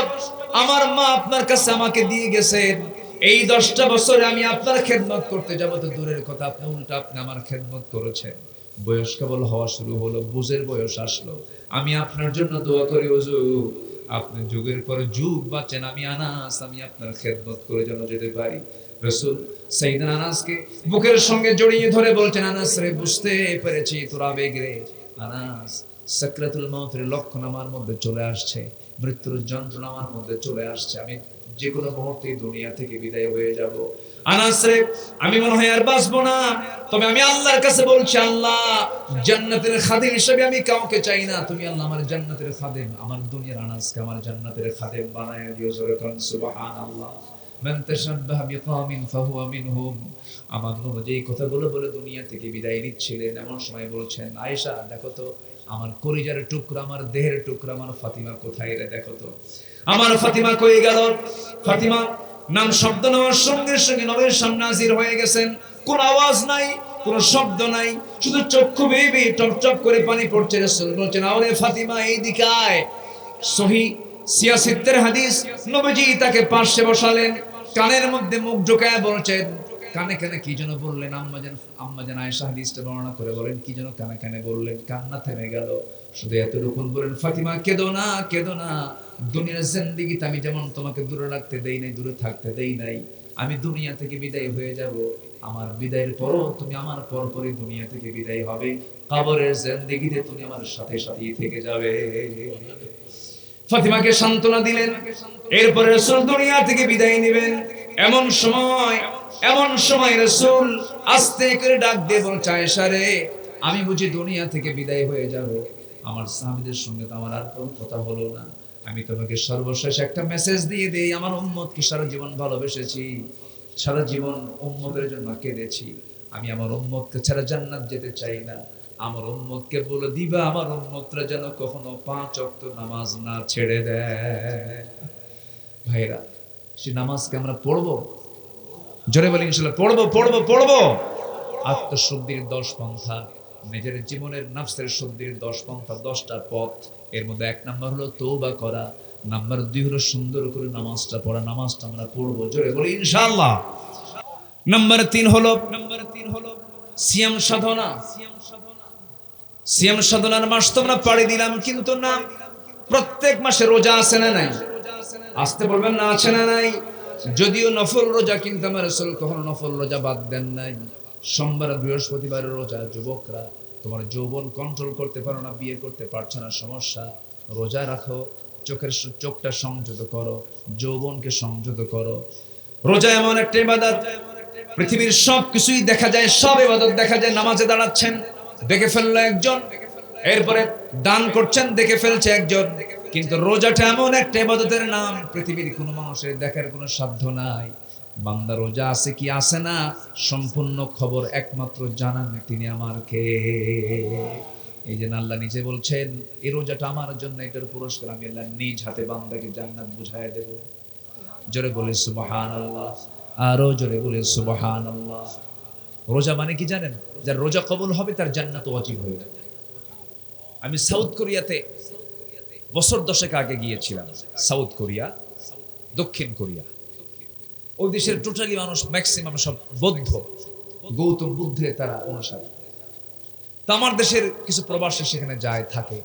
আমার মা আপনার কাছে আমাকে দিয়ে গেছেন, এই 10টা বছরে আমি আপনার খেদমত করতে যাব তো দূরের কথা, আপনি উল্টা আপনি আমার খেদমত করেছেন। বয়স কেবল হওয়া শুরু হলো, বুঝের বয়স আসলো। আমি আপনার জন্য দোয়া করি, হুজুর, আপনি যুগের পর যুগ বাঁচেন, আমি আনাস, আমি আপনার খেদমত করে যেন যেতে পারি। রাসূল সাইয়েদনা আনাসকে বুকের সঙ্গে জড়িয়ে ধরে বলছেন, আনাস রে, বুঝতে পেরেছি তোর আবেগ রে। আনাস, সাকরাতুল মউতের লক্ষণ আমার মধ্যে চলে আসছে, মৃত্যুর যন্ত্রণা আমার মধ্যে চলে আসছে, আমি যে কোনো মুহূর্তে দুনিয়া থেকে বিদায় হয়ে যাব। আনাস রে, আমি মনে হয় আর বাঁচবো না, তবে আমি আল্লাহর কাছে বলছি, আল্লাহ, জান্নাতের খাদেম হিসেবে আমি কাউকে চাই না, তুমি আল্লাহ আমার জান্নাতের খাদেম, আমার দুনিয়ার আনাসকে আমার জান্নাতের খাদেম বানায় দিও। জোরে কোন সুবহানাল্লাহ। মান তাশাব্বাহা বিকওমিন ফাহুয়া মিনহুম। আমার নবী এই কথাগুলো বলে দুনিয়া থেকে বিদায় নিচ্ছিলেন, এমন সময় বলছেন, আয়েশা, দেখো তো আমার কলিজার টুকরা, আমার দেহের টুকরা, আমার ফাতিমা কোথায় রে? দেখো তো আমার ফাতিমা কই গেল? ফাতিমা নাম শব্দ নেওয়ার সঙ্গে সঙ্গে নবীর সামনে হাজির হয়ে গেছেন। কোন আওয়াজ নাই, কোন শব্দ নাই, শুধু চক্ষু বেয়ে বেয়ে টপ টপ করে পানি পড়ছে। রাসূল বলছেন, আরে ফাতিমা, এই দিকে আয়। সহিহ সিয়াসিতের হাদিস, নবীজি তাকে পাশে বসালেন, কানের মধ্যে মুখ ঢোকায় বলছেন, কানে কানে কি যেন বললেন। আম্মা জান আয়েশা হাদিসটা বর্ণনা করে বলেন, কি যেন কানে কানে বললেন, কান্না থেমে গেল। শুধু এতটুকু বলেন, ফাতিমা, কেঁদো না, কেঁদো না, দুনিয়ার জিন্দেগিতে আমি যেমন তোমাকে দূরে রাখতে দেই নাই, দূরে থাকতে দেই নাই, আমি দুনিয়া থেকে বিদায় হয়ে যাব, আমার বিদায়ের পরও তুমি আমার পরপরই দুনিয়া থেকে বিদায় হবে, কবরের জিন্দেগিতে তুমি আমার সাথে সাথেই থেকে যাবে। ফাতিমাকে সান্ত্বনা দিলেন। এরপরে রাসূল দুনিয়া থেকে বিদায় নেবেন। এমন সময় রাসূল আস্তে করে ডাক দিয়ে বলছে, আয়েশা রে, আমি বুঝি দুনিয়া থেকে বিদায় হয়ে যাব, আমার সাহাবীদের সঙ্গে তো আমার আর কোনো কথা হলো না, আমি তোমাকে সর্বশেষ একটা মেসেজ দিয়ে দেই, আমার উম্মতকে সারা জীবন ভালোবেসেছি, সারা জীবন উম্মতের জন্য কেঁদেছি, আমি আমার উম্মতকে ছাড়া জান্নাত যেতে চাই না, আমার উম্মতকে বলে দিবা আমার উম্মতরা যেন কখনো 5 ওয়াক্ত নামাজ না ছেড়ে দেয়। ভাইরা, সে নামাজকে আমরা পড়বো, জোরে বলি ইনশাআল্লাহ পড়বো। আত্মশুদ্ধির 10 পন্থা, নিজের জীবনের নফসের শুদ্ধির 10 পন্থা, 10টা পথ। এর মধ্যে 1 নাম্বার হলো তওবা করা, নাম্বার 2 হলো সুন্দর করে নামাজটা পড়া, নামাজটা আমরা পড়বো, জোরে বলি ইনশাআল্লাহ। নাম্বার 3 হলো সিয়াম সাধনা। সিয়াম সাধনার মাস তো আমরা পাড়ি দিলাম, কিন্তু না, প্রত্যেক মাসে রোজা আছে না নাই? আসতে বলবেন না, আছে না নাই? যদিও নফল রোজা, কিন্তু আমার রাসূল কখনো নফল রোজা বাদ দেন নাই। সোমবার বৃহস্পতিবারের রোজা। যুবকরা, তোমার যৌবন কন্ট্রোল করতে পারো না, বিয়ে করতে পারছো না, সমস্যা, রোজা রাখো, চোখটা সংযত করো, যৌবনকে সংযত করো। রোজা এমন একটা ইবাদত, পৃথিবীর সব কিছুই দেখা যায়, সব ইবাদত দেখা যায়। নামাজে দাঁড়াচ্ছেন, দেখে ফেললো একজন, এরপরে দান করছেন, দেখে ফেলছে একজন, কিন্তু রোজাটা এমন একটা ইবাদতের নাম, পৃথিবীর কোনো মানুষের দেখার কোনো সাধ্য নাই। বান্দা রোজা আছে কি আছে না, সম্পূর্ণ খবর একমাত্র জানান তিনি আমার কে। এই যে আল্লাহ নিজে বলছেন, এই রোজাটা আমার জন্য, এটার পুরস্কার আমি আল্লাহ নিজ হাতে বান্দাকে জান্নাত বুঝায় দেব। জোরে বলে সুবহানাল্লাহ, আরো জোরে বলে সুবহানাল্লাহ। রোজা মানে কি জানেন? যার রোজা কবুল হবে তার জান্নাত ওয়াজিব হয়ে যাবে। আমি সাউথ কোরিয়াতে বছর 10 আগে গিয়েছিলাম। সাউথ কোরিয়া, দক্ষিণ কোরিয়া, ওই দেশের টোটালি মানুষ ম্যাক্সিমাম সব বৌদ্ধ, গৌতম বুদ্ধের তারা অনুসারী। তো আমার দেশের কিছু প্রবাসী সেখানে যায়, থাকে,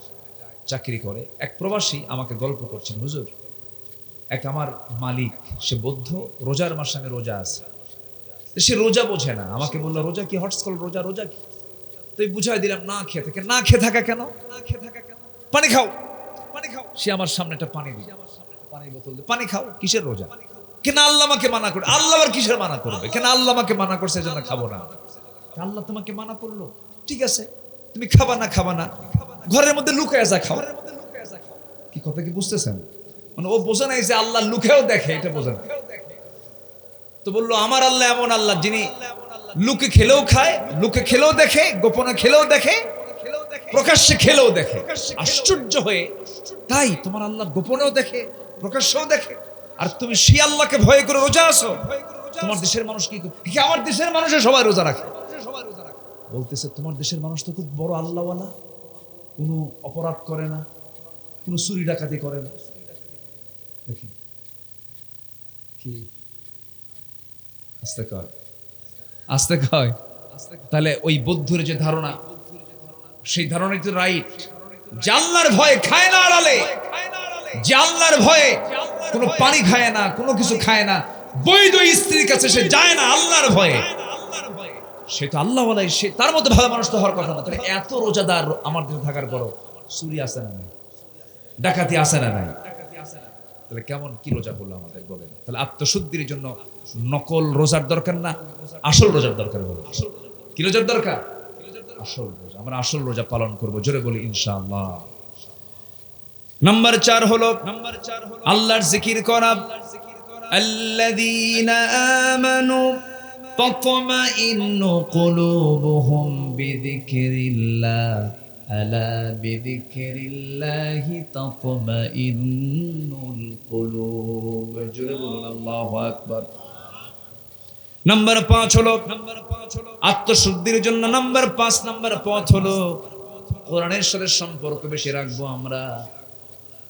চাকরি করে। এক প্রবাসী আমাকে গল্প করছেন, হুজুর, এক আমার মালিক, সে বৌদ্ধ, রোজার মাসে আমি রোজা আছে, সে রোজা বোঝে না, আমাকে বললো রোজা কি, হটস্কল রোজা কি? তো বুঝাই দিলাম, না খেয়ে থাকা কেন, পানি খাও। সে আমার সামনে একটা পানি দিল, পানি বোতল দিয়ে, পানি খাও, কিসের রোজা? কেন আল্লাহ আমাকে মানা করে? আল্লাহ আর কিসের মানা করবে? কেন আল্লাহ আমাকে মানা করছে এজন্য খাবো না? আল্লাহ তোমাকে মানা করলো, ঠিক আছে, তুমি খাবা না, ঘরের মধ্যে লুকায় যা খাও। কি কথা কি বুঝতেছেন? মানে ও বোঝে নাই যে আল্লাহ লুকেও দেখে, এটা বোঝে না। তো বললো, আমার আল্লাহ এমন আল্লাহ যিনি লুকে খেলেও খায়, লুকে খেলেও দেখে, গোপনে খেলেও দেখে, প্রকাশ্যে খেলেও দেখে। আশ্চর্য হয়ে, তাই তোমার আল্লাহ গোপনেও দেখে, প্রকাশ্যেও দেখে, আর তুমি সেই আল্লাহকে ভয় করে রোজা আছো? তোমার দেশের মানুষ কি? আমার দেশের মানুষের সবাই রোজা রাখে। বলতেছে, তোমার দেশের মানুষ তো খুব বড় আল্লাহওয়ালা, কোনো অপরাধ করে না, কোনো চুরি ডাকাতি করে না। দেখি কি আস্তে কয়। তাহলে ওই বৌদ্ধের যে ধারণা, সেই ধারণা তো রাইট। জাল্লার ভয়ে খায় না আড়ালে, জাল্লার ভয়ে কোনো পানি খায় না, কোনো কিছু খায় না, বৈধ স্ত্রীর কাছে সে যায় না আল্লাহর ভয়ে। সে তো আল্লাহওয়ালাই, সে তার মধ্যে ভালো মানুষ তো হওয়ার কথা না। তাহলে এত রোজাদার আমার দেশে থাকার পরও চুরি আছে না নাই, ডাকাতি আছে না নাই? তাহলে কেমন কি রোজা করলো আমাদের বলেন? তাহলে আত্মশুদ্ধির জন্য নকল রোজার দরকার না, আসল রোজার দরকার। বলে কি রোজার দরকার? আসল রোজা। আমরা আসল রোজা পালন করব, জোরে বলি ইনশাআল্লাহ। নাম্বার 4 হলো আল্লাহর জিকির করা। আল্লাযীনা আমানু তাতমাইন্নু কুলুবুহুম বিযিকরিল্লাহ আলা বিযিকরিল্লাহি তাতমাইন্নুল কুলুব। জোরে বলুন আল্লাহু আকবার। নাম্বার 5 হলো আত্মশুদ্ধির জন্য নাম্বার 5 নাম্বার পথ হলো কোরআনের সাথে সম্পর্ক বেশি রাখবো আমরা।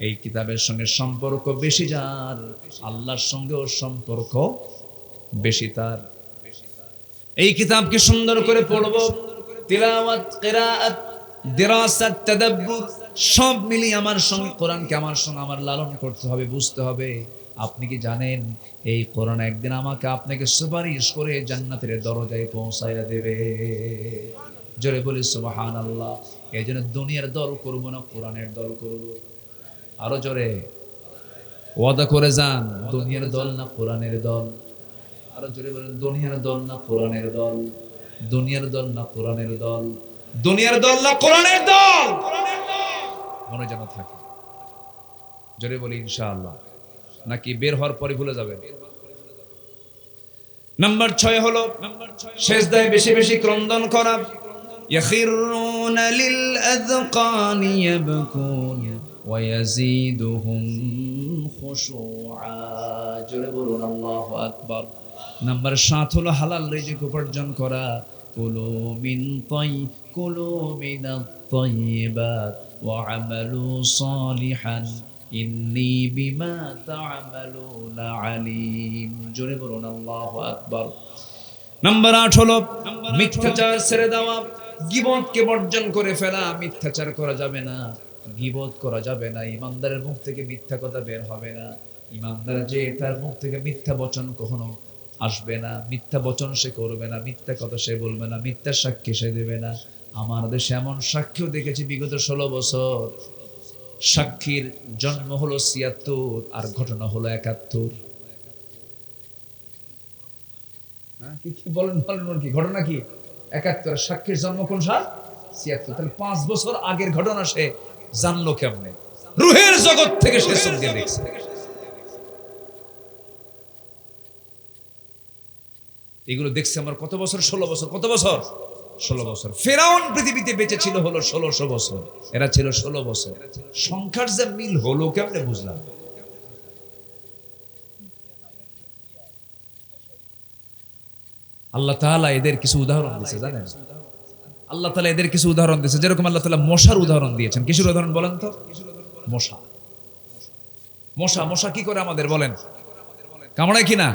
এই কিতাবের সঙ্গে সম্পর্ক বেশি যার, আল্লাহর সঙ্গেও সম্পর্ক বেশি তার। এই কিতাবকে সুন্দর করে পড়বো, তিলাওয়াত, কিরাআত, দিরাসাত, তাদাব্বুর সব মিলিয়ে আমার সঙ্গে কোরআনকে আমার সঙ্গে আমার লালন করতে হবে, বুঝতে হবে। আপনি কি জানেন এই কোরআন একদিন আমাকে আপনাকে সুপারিশ করে জান্নাতের দরজায় পৌঁছাইয়া দেবে? জোরে বলি সুবহানাল্লাহ। এই জন্য দুনিয়ার দল করব না, কোরআনের দল করব। আরো জোরে ওয়াদা করে যান, দুনিয়ার দল না কোরআনের দল। আরো জোরে বলেন, দুনিয়ার দল না কোরআনের দল, দুনিয়ার দল না কোরআনের দল, দুনিয়ার দল না কোরআনের দল। মনে যেন থাকে। জোরে বলি ইনশাআল্লাহ। নাকি বের হওয়ার পরে ভুলে যাবেন? নাম্বার 6 হলো সিজদায় বেশি বেশি ক্রন্দন করা। ইয়াখিরুনা লিল আযকানি ইয়াবকুন ওয়া ইয়াজিদুহুম খুশুআ। জোরে বলুন আল্লাহু আকবার। নাম্বার 7 হলো হালাল রিজিক উপার্জন করা। কুলু মিনাত তাইয়্যিবাত ওয়া আমালু সালিহান ইন্নী বিমা তা'মালুনা আলীম। জোরে বলুন আল্লাহু আকবার। নাম্বার 8 হলো মিথ্যাচার ছেড়ে দেওয়া, গীবতকে বর্জন করে ফেলা। মিথ্যাচার করা যাবে না, গীবত করা যাবে না। ইমানদারের মুখ থেকে মিথ্যা কথা বের হবে না। ইমানদার যে তার মুখ থেকে মিথ্যা বচন কখনো আসবে না, মিথ্যা বচন সে করবে না, মিথ্যা কথা সে বলবে না, মিথ্যা সাক্ষী সে দেবে না। আমার দেশে এমন সাক্ষীও দেখেছি বিগত 16 বছর সাক্ষীর জন্ম হলো 76 আর ঘটনা হলো 71। কি বলেন কি ঘটনা? কি 71? সাক্ষীর জন্ম কোন সাল? 76। তাহলে 5 বছর আগের ঘটনা সে জানলো কেমনে? রুহের জগৎ থেকে সে চোখ দিয়ে দেখছে। এগুলো দেখছে আমার কত বছর? 16 বছর। কত বছর? 16 বছর। ফেরাউন পৃথিবীতে বেঁচে ছিল হলো 1600 বছর, এরা ছিল 16 বছর। সংখ্যার যে মিল হলো কেমনে বুঝলাম? আল্লাহ তাআলা এদের কিছু উদাহরণ দিয়েছে, জানেন? আল্লাহ তাআলা এদের কিছু উদাহরণ দিয়েছে। যেরকম আল্লাহ তাআলা মশার উদাহরণ দিয়েছেন। কিসের উদাহরণ বলেন তো? মশা। মশা মশা কি করে আমাদের বলেন? কামড়ায় কিনা?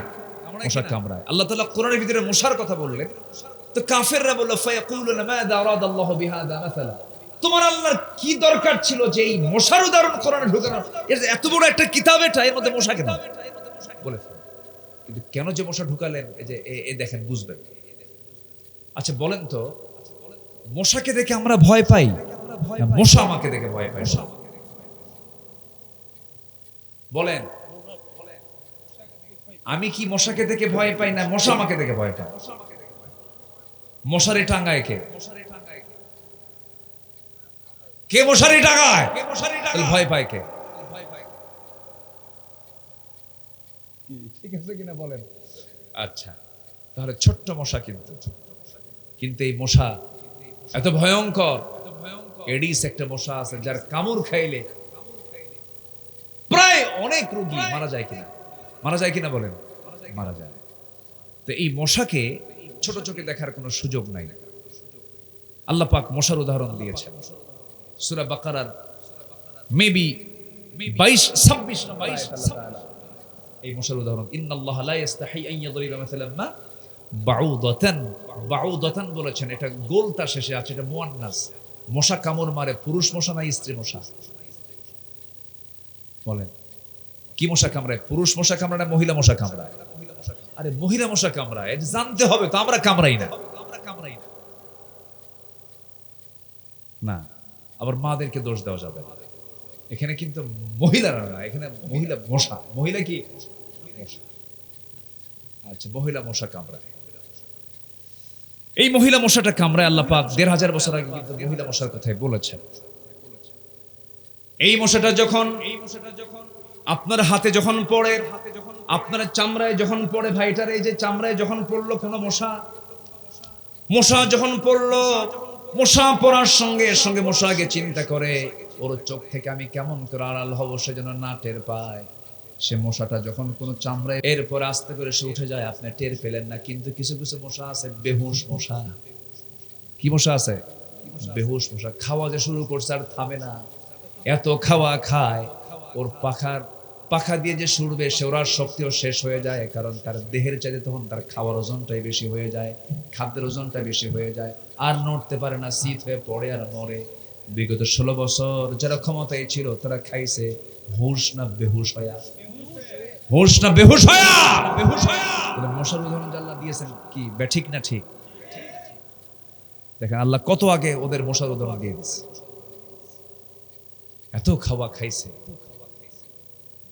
মশা কামড়ায়। আল্লাহ তাআলা কোরআনের ভিতরে মশার কথা বললেন, তো কাফেররা বলল ফায়াকুলুনা মাযা আরাদাল্লাহু বিহাযা মাসালা। তোমার আল্লাহর কি দরকার ছিল যে এই মশার উদাহরণ কোরআনে ঢোকানো? এত বড় একটা কিতাব, এটা এর মধ্যে মশা কেন বলে? কিন্তু কেন যে মশা ঢুকালেন এই যে দেখেন, বুঝবেন। আচ্ছা বলেন তো, মশাকে দেখে আমরা ভয় পাই না মশা আমাকে দেখে ভয় পায়? বলেন, আমি কি মশাকে দেখে ভয় পাই না মশা আমাকে দেখে ভয় পায়? মশারি টাঙ্গায় কে? কে মশারি টাঙ্গায়? ভয় পায় কে? ঠিক আছে কিনা বলেন? আচ্ছা, তাহলে ছোট্ট মশা, কিন্তু এই মশা এত ভয়ঙ্কর। এডিস একটা মশা আছে যার কামড় খাইলে প্রায় অনেক রোগী মারা যায় কিনা? মারা যায় কিনা বলেন? মারা যায়। তো এই মশাকে ছোট চোখে দেখার কোনো সুযোগ নাই। আল্লাহ পাক মশার উদাহরণ দিয়েছেন সূরা বাকারার মেবি 22-26 নম্বর আয়াত। এই মশার উদাহরণ, ইন্নাল্লাহা লা ইস্তাহি আন ইয়াদরিবা মাসালাম মা বাউদাতান। বাউদাতান বলেছেন, এটা গোলতা শেষে আছে, এটা মুয়ান্নাস। মশা কামড় মারে পুরুষ মশা না স্ত্রী মশা? বলেন, কি মশা কামড়ায়? পুরুষ মশা কামড়ায় না মহিলা মশা কামড়ায়? আরে মহিলা মশা কামড়ায়, এটা জানতে হবে তো। আমরা কামড়াই না না। আবার মাদেরকে দোষ দেওয়া যাবে না। এখানে কিন্তু মহিলারা না, এখানে মহিলা মশা। মহিলা কি? আচ্ছা, মহিলা মশা কামড়ায়। এই মহিলা মশাটা কামড়ায়। আল্লাহ পাক 1500 বছর আগে কিন্তু মহিলা মশার কথাই বলেছেন। এই মশাটা যখন আপনার হাতে যখন পড়ে, আপনার চামড়ায় যখন পড়ে, ভাইটার এই যে চামড়ায় যখন পড়লো কোনো মশা যখন পড়লো, মশা পড়ার সঙ্গে সঙ্গে মশা আগে চিন্তা করে ওর চোখ থেকে আমি কেমন করে আড়াল হব, সে যেন না টের পায়। সে মশাটা যখন কোনো চামড়ায়, এরপর আস্তে করে সে উঠে যায়, আপনি টের পেলেন না। কিন্তু কিছু কিছু মশা আছে বেহুশ মশা। কি মশা আছে? বেহুশ মশা। খাওয়া যে শুরু করছে আর থামে না। এত খাওয়া খায়, ওর পাখা দিয়ে যে ছুড়বে সে ওর শক্তিও শেষ হয়ে যায়। কারণ তার দেহের চাইতে তখন তার খাওয়ার ওজনটাই বেশি হয়ে যায়, খাদ্যের ওজনটা বেশি হয়ে যায়, আর নড়তে পারে না, শীত হয়ে পড়ে আর মরে। বিগত 16 বছর যারা ক্ষমতায় ছিল তারা খাইছে হুশ না বেহুশ হইয়া? হুশ না বেহুশ হয়া, মশার উদাহরণ যে আল্লাহ দিয়েছেন কি ব্যাঠিক না ঠিক? দেখেন আল্লাহ কত আগে ওদের মশার উদাহরণ দিয়ে দিচ্ছে। এত খাওয়া খাইছে,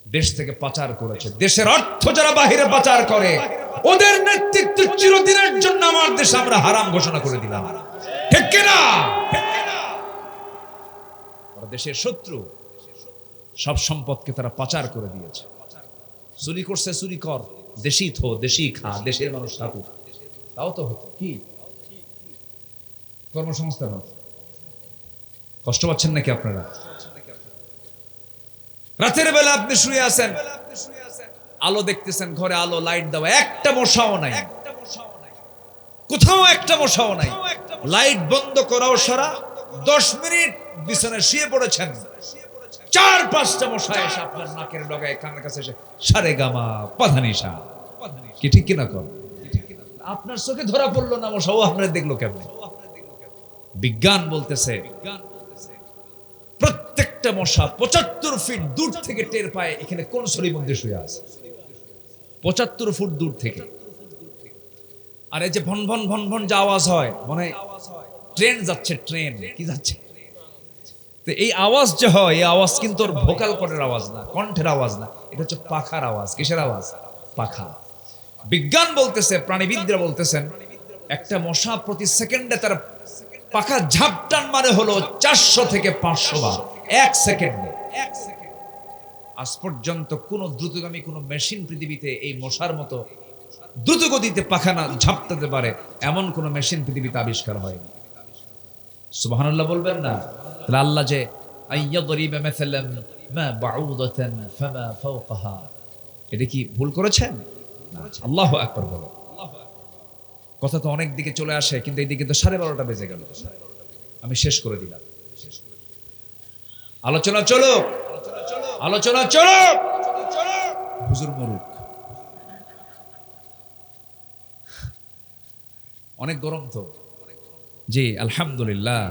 দেশ থেকে পাচার করেছে, দেশের অর্থ যারা বাহিরে পাচার করে ওদের নেতৃত্ব চিরদিনের জন্য আমার দেশে আমরা হারাম ঘোষণা করে দিলাম, ঠিক কিনা? ওরা দেশের শত্রু, সব সম্পদকে তারা পাচার করে দিয়েছে। চুরি করছে, চুরি কর, দেশি থো, দেশি খা, দেশের মানুষ থাকুক, তাও তো হতো। কি কর্মসংস্থান হতো? কষ্ট পাচ্ছেন নাকি আপনারা? রাতের বেলা আপনি শুয়ে আছেন, আলো দেখতেছেন, ঘরে আলো, লাইট দেওয়া, একটা মশাও নাই, কোথাও একটা মশাও নাই। লাইট বন্ধ করাও সারা 10 মিনিট বিছানায় শুয়ে পড়েছেন, 4-5টা মশা এসে আপনার নাকের ডগায়, কানের কাছে এসে সারে গামা পাধানিসা। কি ঠিক কিনা কর? আপনার চোখে ধরা পড়লো না মশা, ও আপনার দেখলো কেমনে? বিজ্ঞান বলতেছে প্রত্যেকটা মশা 75 ফিট দূর থেকে টের পায় এখানে কোন শরীর মধ্যে শুয়ে আছে, 75 ফুট দূর থেকে। আর এই যে ভন ভন ভন ভন যে আওয়াজ হয়, মনে ট্রেন যাচ্ছে, ট্রেন কি যাচ্ছে, তো এই আওয়াজ যে হয়, এই আওয়াজ কিন্তু ওর ভোকাল কর্ডের আওয়াজ না, কণ্ঠের আওয়াজ না, এটা হচ্ছে পাখার আওয়াজ। কিসের আওয়াজ? পাখা। বিজ্ঞান বলতেছে, প্রাণীবিদরা বলতেছেন, একটা মশা প্রতি সেকেন্ডে তার পাখা ঝাপটান মানে হলো 400 থেকে 500 বার 1 সেকেন্ডে। আজ পর্যন্ত কোন দ্রুতগামী কোন মেশিন পৃথিবীতে এই মশার মতো দ্রুত গতিতে পাখা না ঝাপটাতে পারে এমন কোন মেশিন পৃথিবীতে আবিষ্কার হয়নি। সুবহানাল্লাহ বলবেন না? তাহলে আল্লাহ যে আইয়াদরিবা মাসালাম মা বাউদাতান ফামা ফাওকাহা, এটা কি ভুল করেছেন? আল্লাহু আকবার বলেন। কথা তো অনেক দিকে চলে আসে, কিন্তু এই দিকে তো 12:30 বেজে গেল। আমি শেষ করে দিলাম। আলোচনা চলো, আলোচনা চলো। হুজুর মরুক, অনেক গরম তো। জি আলহামদুলিল্লাহ,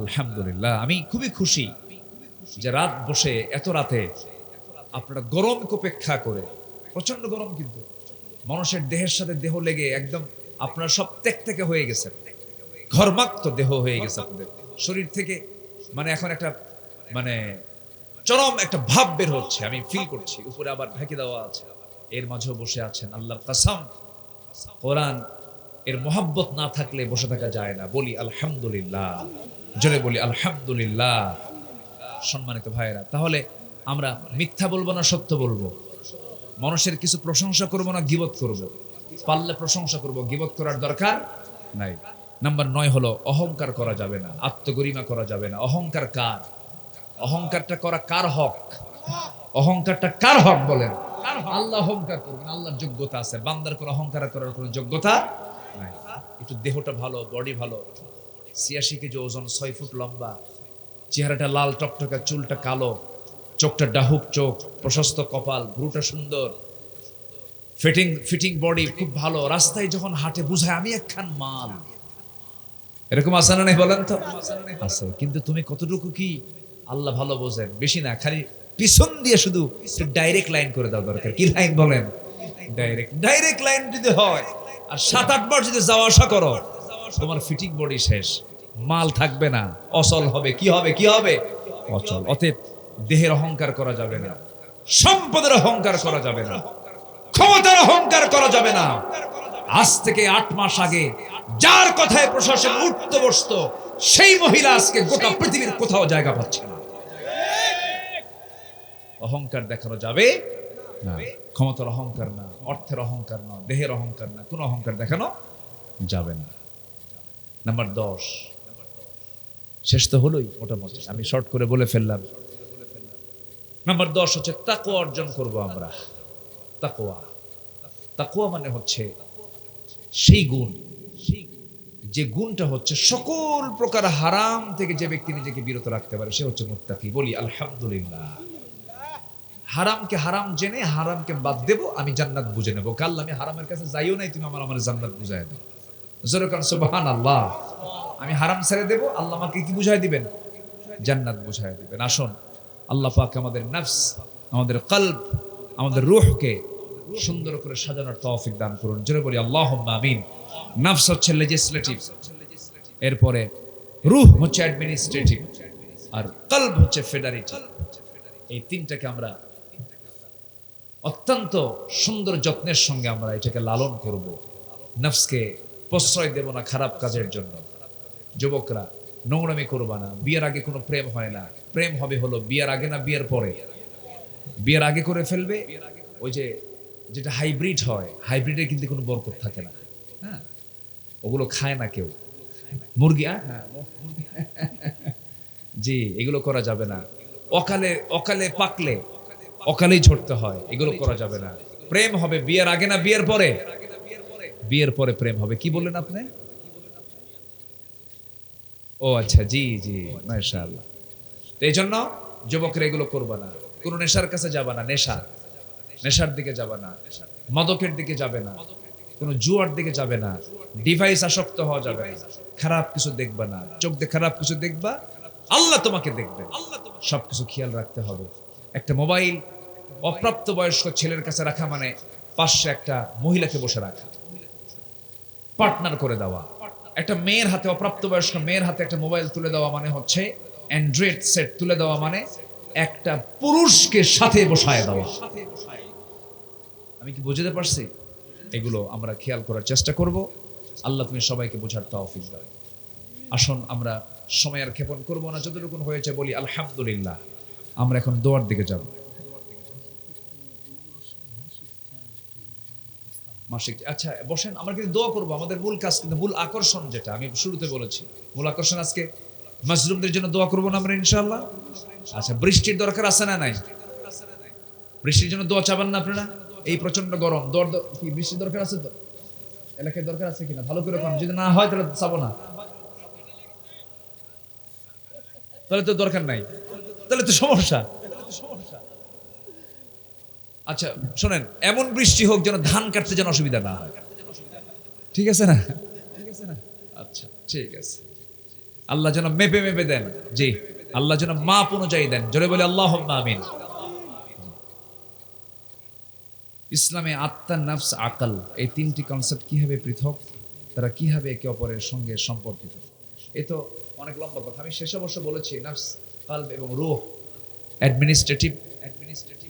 আলহামদুলিল্লাহ। আমি খুবই খুশি যে রাত বসে, এত রাতে আপনারা গরমকে উপেক্ষা করে, প্রচন্ড গরম কিন্তু মানুষের দেহের সাথে দেহ লেগে একদম আপনারা সব থেকে হয়ে গেছেন, ঘর্মাক্ত দেহ হয়ে গেছে আপনাদের শরীর থেকে। মানে এখন একটা মানে চরম একটা ভাব বের হচ্ছে, আমি ফিল করছি। উপরে আবার ঢাকি দেওয়া আছে, এর মাঝেও বসে আছেন। আল্লাহর কসম, কোরআন এর মোহাব্বত না থাকলে বসে থাকা যায় না। বলি আলহামদুলিল্লাহ, জোরে বলি আলহামদুলিল্লাহ। সম্মানিত ভাইয়েরা, তাহলে আমরা মিথ্যা বলবো না সত্য বলবো? মানুষের কিছু প্রশংসা করবো না গীবত করব? পারলে প্রশংসা করব, গীবত করার দরকার নাই। নাম্বার 9 হলো অহংকার করা যাবে না, আত্মগরিমা করা যাবে না। অহংকার কার? অহংকারটা করা কার হক? অহংকারটা কার হক বলেন? আল্লাহ অহংকার করবেন, আল্লাহর যোগ্যতা আছে। বান্দার কোনো অহংকার করার কোনো যোগ্যতা নাই। একটু দেহটা ভালো, বডি ভালো, 86 কেজি ওজন, 6 ফুট লম্বা, চেহারাটা লাল টকটকা, চুলটা কালো, চোখটা ডাহুক চোখ, প্রশস্ত কপাল, ভ্রুটা সুন্দর, ফিটিং বডি খুব ভালো। রাস্তায় যখন হাঁটে বুঝায় আমি একখান মাল। এরকম আছে না? বলেন তো আছে। কিন্তু তুমি কতটুকু কি আল্লাহ ভালো বোঝেন, বেশি না, খালি পিছন দিয়ে শুধু ডাইরেক্ট লাইন করে দাও দরকার। কি লাইন বলেন? ডাইরেক্ট লাইন যদি হয় আর 7-8 বার যদি যাওয়া আসা করো, তোমার ফিটিং বডি শেষ, মাল থাকবে না, অচল হবে। কি হবে? কি হবে? অচল। অতএব দেহের অহংকার করা যাবে না, সম্পদের অহংকার করা যাবে না, ক্ষমতার অহংকার করা যাবে না। আজ থেকে 8 মাস আগে যার কথায় প্রশাসন উঠতে বসতো, সেই মহিলা আজকে গোটা পৃথিবীর কোথাও জায়গা পাচ্ছে না। অহংকার দেখানো যাবে না, ক্ষমতার অহংকার না, অর্থের অহংকার না, দেহের অহংকার না, কোনো অহংকার দেখানো যাবে না। নাম্বার 10, শেষ তো হলোই মোটামুটি, আমি শর্ট করে বলে ফেললাম। নাম্বার 10 হচ্ছে তাকওয়া অর্জন করব আমরা। তাকওয়া, তাকওয়া মানে হচ্ছে সেই গুণ, যে গুণটা হচ্ছে সকল প্রকার হারাম থেকে যে ব্যক্তি নিজেকে বিরত রাখতে পারে, সে হচ্ছে মুত্তাকি। বলি আলহামদুলিল্লাহ। হারামকে হারাম জেনে হারামকে বাদ দেব, আমি জান্নাত বুঝে নেবো। কাল আমি হারামের কাছে যাইও নাই, তুমি আমার জান্নাত বুঝাই দাও। জোরে কান সুবহানাল্লাহ। আমি হারাম ছেড়ে দেব, আল্লাহ আমাকে কি বুঝাই দিবেন? জান্নাত বুঝাই দিবেন। আসুন আল্লাহ পাক আমাদের নফস, আমাদের কলব, আমাদের রূহকে সুন্দর করে সাজানোর তৌফিক দান করুন। জোরে বলি আল্লাহুম্মা আমিন। নফস হচ্ছে লেজিসলেটিভ, এরপরে রূহ হচ্ছে অ্যাডমিনিস্ট্রেটিভ, আর কলব হচ্ছে ফেডারেটিভ। এই তিনটাকে আমরা অত্যন্ত সুন্দর যত্নের সঙ্গে আমরা এটাকে লালন করব। নফসকে প্রশ্রয় দেব না খারাপ কাজের জন্য। যুবকরা নোংরামি করবা না। বিয়ের আগে কোনো প্রেম হয় না, প্রেম হবে হলো বিয়ের আগে না বিয়ের পরে। বিয়ের আগে করে ফেলবে, ওই যে যেটা হাইব্রিড হয়, হাইব্রিডের কিন্তু কোনো বরকত থাকে না। হ্যাঁ, ওগুলো খায় না কেউ। মুরগি, হ্যাঁ জি, এগুলো করা যাবে না। অকালে অকালে পাকলে অকালেই ঝরতে হয়, এগুলো করা যাবে না। প্রেম হবে বিয়ের আগে না বিয়ের পরে? বিয়ের পরে প্রেম হবে। কি বললেন আপনি? ও আচ্ছা, জি জি, মাশাআল্লাহ। তো এই জন্য যুবকরা এগুলো করবা না। কোনো নেশার কাছে যাবা না, নেশার দিকে যাবে না, মাদকের দিকে যাবে না, কোনো জুয়ার দিকে যাবে না, ডিভাইস আসক্ত হওয়া যাবে না, খারাপ কিছু দেখবা না। চোখ দিয়ে খারাপ কিছু দেখবা, আল্লাহ তোমাকে দেখবে। সবকিছু খেয়াল রাখতে হবে। একটা মোবাইল অপ্রাপ্ত বয়স্ক ছেলের কাছে রাখা মানে পাশে একটা মহিলাকে বসে রাখা, পার্টনার করে দেওয়া। একটা মেয়ের হাতে, অপ্রাপ্ত বয়স্ক মেয়ের হাতে একটা মোবাইল তুলে দেওয়া মানে হচ্ছে অ্যান্ড্রয়েড সেট তুলে দেওয়া মানে একটা পুরুষকে সাথে বসায় দেওয়া। আমি কি বুঝতে পারছি? এগুলো আমরা খেয়াল করার চেষ্টা করব। আল্লাহ তুমি সবাইকে বোঝার তৌফিক দাও। আসুন আমরা সময় আর ক্ষেপণ করব না, যতটুকু হয়েছে বলি আলহামদুলিল্লাহ। আমরা এখন দোয়ার দিকে যাব। মাসিক, আচ্ছা বসেন, আমরা কিন্তু দোয়া করব। আমাদের মূল কাজ কিন্তু, মূল আকর্ষণ যেটা আমি শুরুতে বলেছি, মূল আকর্ষণ আজকে মাজলুমদের জন্য দোয়া করব না আমরা ইনশাআল্লাহ। আচ্ছা, বৃষ্টির দরকার আছে না নাই? বৃষ্টির জন্য দোয়া চাবেন না আপনারা? এই প্রচন্ড গরম, কি বৃষ্টির দরকার আছে? তো এলাকায় দরকার আছে কিনা ভালো করে কম। যদি না হয় তাহলে চাবো না, তাহলে তো দরকার নাই, তাহলে তো সমস্যা। আচ্ছা শোনেন, এমন বৃষ্টি হোক যেন ধান কাটতে যেন অসুবিধা না হয়। ঠিক আছে না? আচ্ছা ঠিক আছে। আল্লাহ যেন মেপে মেপে দেন। জি, আল্লাহ যেন মাপ অনুযায়ী দেন। জোরে বলে আল্লাহুম্মা আমিন। ইসলামে আত্মা, নফস, আকল, এই তিনটি কনসেপ্ট কিভাবে পৃথক, তারা কিভাবে একে অপরের সঙ্গে সম্পর্কিত, এ তো অনেক লম্বা কথা। আমি শেষ অবশ্য বলেছি নফস, কলব এবং রূহ অ্যাডমিনিস্ট্রেটিভ,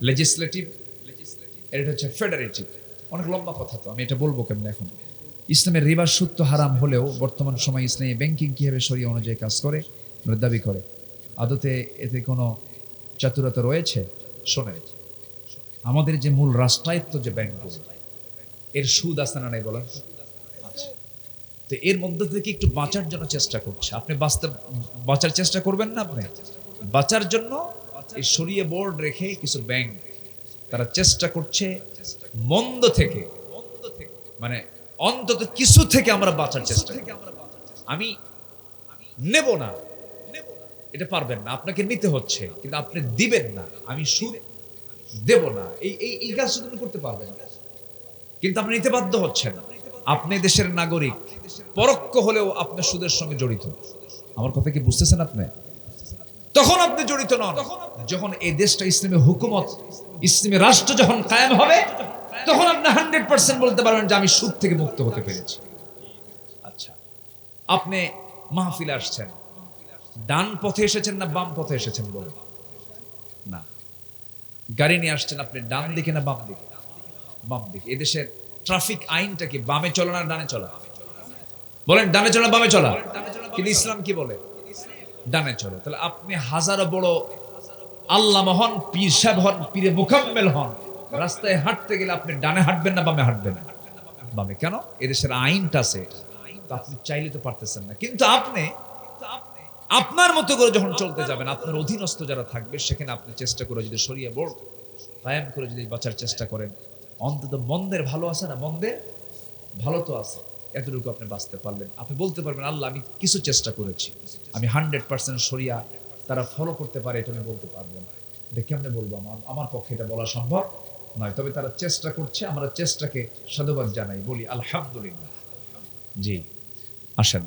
লেজিসলেটিভ, এটা হচ্ছে ফেডারেটিভ। অনেক লম্বা কথা, তো আমি এটা বলবো কেমন। এখন ইসলামের রিবা সুদ তো হারাম হলেও বর্তমান সময় ইসলামী ব্যাংকিং কিভাবে শরিয়া অনুযায়ী কাজ করে দাবি করে, আদতে এতে কোনো চাতুরতা রয়েছে? শোনেন, আমাদের যে মূল রাষ্ট্রায়ত্ত যে ব্যাংকগুলো, এর সুদ আছে না নাই বলেন? আচ্ছা, তো এর মধ্যে থেকে একটু বাঁচার জন্য চেষ্টা করছে। আপনি বাঁচার চেষ্টা করবেন না? আপনি বাঁচার জন্য এই শরিয়া বোর্ড রেখে কিছু ব্যাংক তারা চেষ্টা করছে মন্দ থেকে, মানে অন্তত কিছু থেকে আমরা বাঁচার চেষ্টা করি। আমি নেব না, এটা পারবেন না, আপনাকে নিতে হচ্ছে, কিন্তু আপনি দিবেন না। আমি সুদ দেব না, এই কাজ শুধু করতে পারবেন না, কিন্তু আপনি নিতে বাধ্য হচ্ছেন। আপনি দেশের নাগরিক, পরোক্ষ হলেও আপনি সুদের সঙ্গে জড়িত। আমার কথা কি বুঝতেছেন আপনি? তখন আপনি জড়িত নন যখন এই দেশটা ইসলামী হুকুমত, ইসলামী রাষ্ট্র যখন কায়েম হবে, তখন আপনি 100% বলতে পারবেন যে আমি সুদ থেকে মুক্ত হতে পেরেছি। আচ্ছা, আপনি মাহফিলে আসছেন, ডান পথে এসেছেন না বাম পথে এসেছেন বলেন? না, গাড়ি নিয়ে আসছেন আপনি ডান দিকে না বাম দিকে? বাম দিকে। এদেশের ট্রাফিক আইনটা কি বামে চলা না ডানে চলা? বলেন ডানে চলা বামে চলা? কিন্তু ইসলাম কি বলে? ডানে চলো। তাহলে আপনি হাজারো বড় আল্লামা হন, পীর সাহেব হন, পীরে মুকাম্মেল হন, রাস্তায় হাঁটতে গেলে আপনি ডানে হাঁটবেন না বামে হাঁটবেন? বামে। কেন? এদেশের আইনটা আছে, তো আপনি চাইলে তো পারতেছেন না। কিন্তু আপনি আপনার মতো করে যখন চলতে যাবেন, আপনার অধীনস্থ যারা থাকবে সেখানে আপনি চেষ্টা করে যদি শরিয়া বোর্ড কায়েম করে যদি বাঁচার চেষ্টা করেন, অন্তত মন্দের ভালো আছে না? মন্দের ভালো তো আছে, এতটুকু আপনি বাঁচতে পারলেন। আপনি বলতে পারবেন আল্লাহ আমি কিছু চেষ্টা করেছি, আমি 100% শরিয়া তারা ফলো করতে পারে, এটা আমি বলতে পারবো না। এটা কেমনে বলবো? আমার পক্ষে এটা বলা সম্ভব নয়। তবে তারা চেষ্টা করছে, আমরা চেষ্টাকে সাধুবাদ জানাই, বলি আলহামদুলিল্লাহ। জি, আসেন।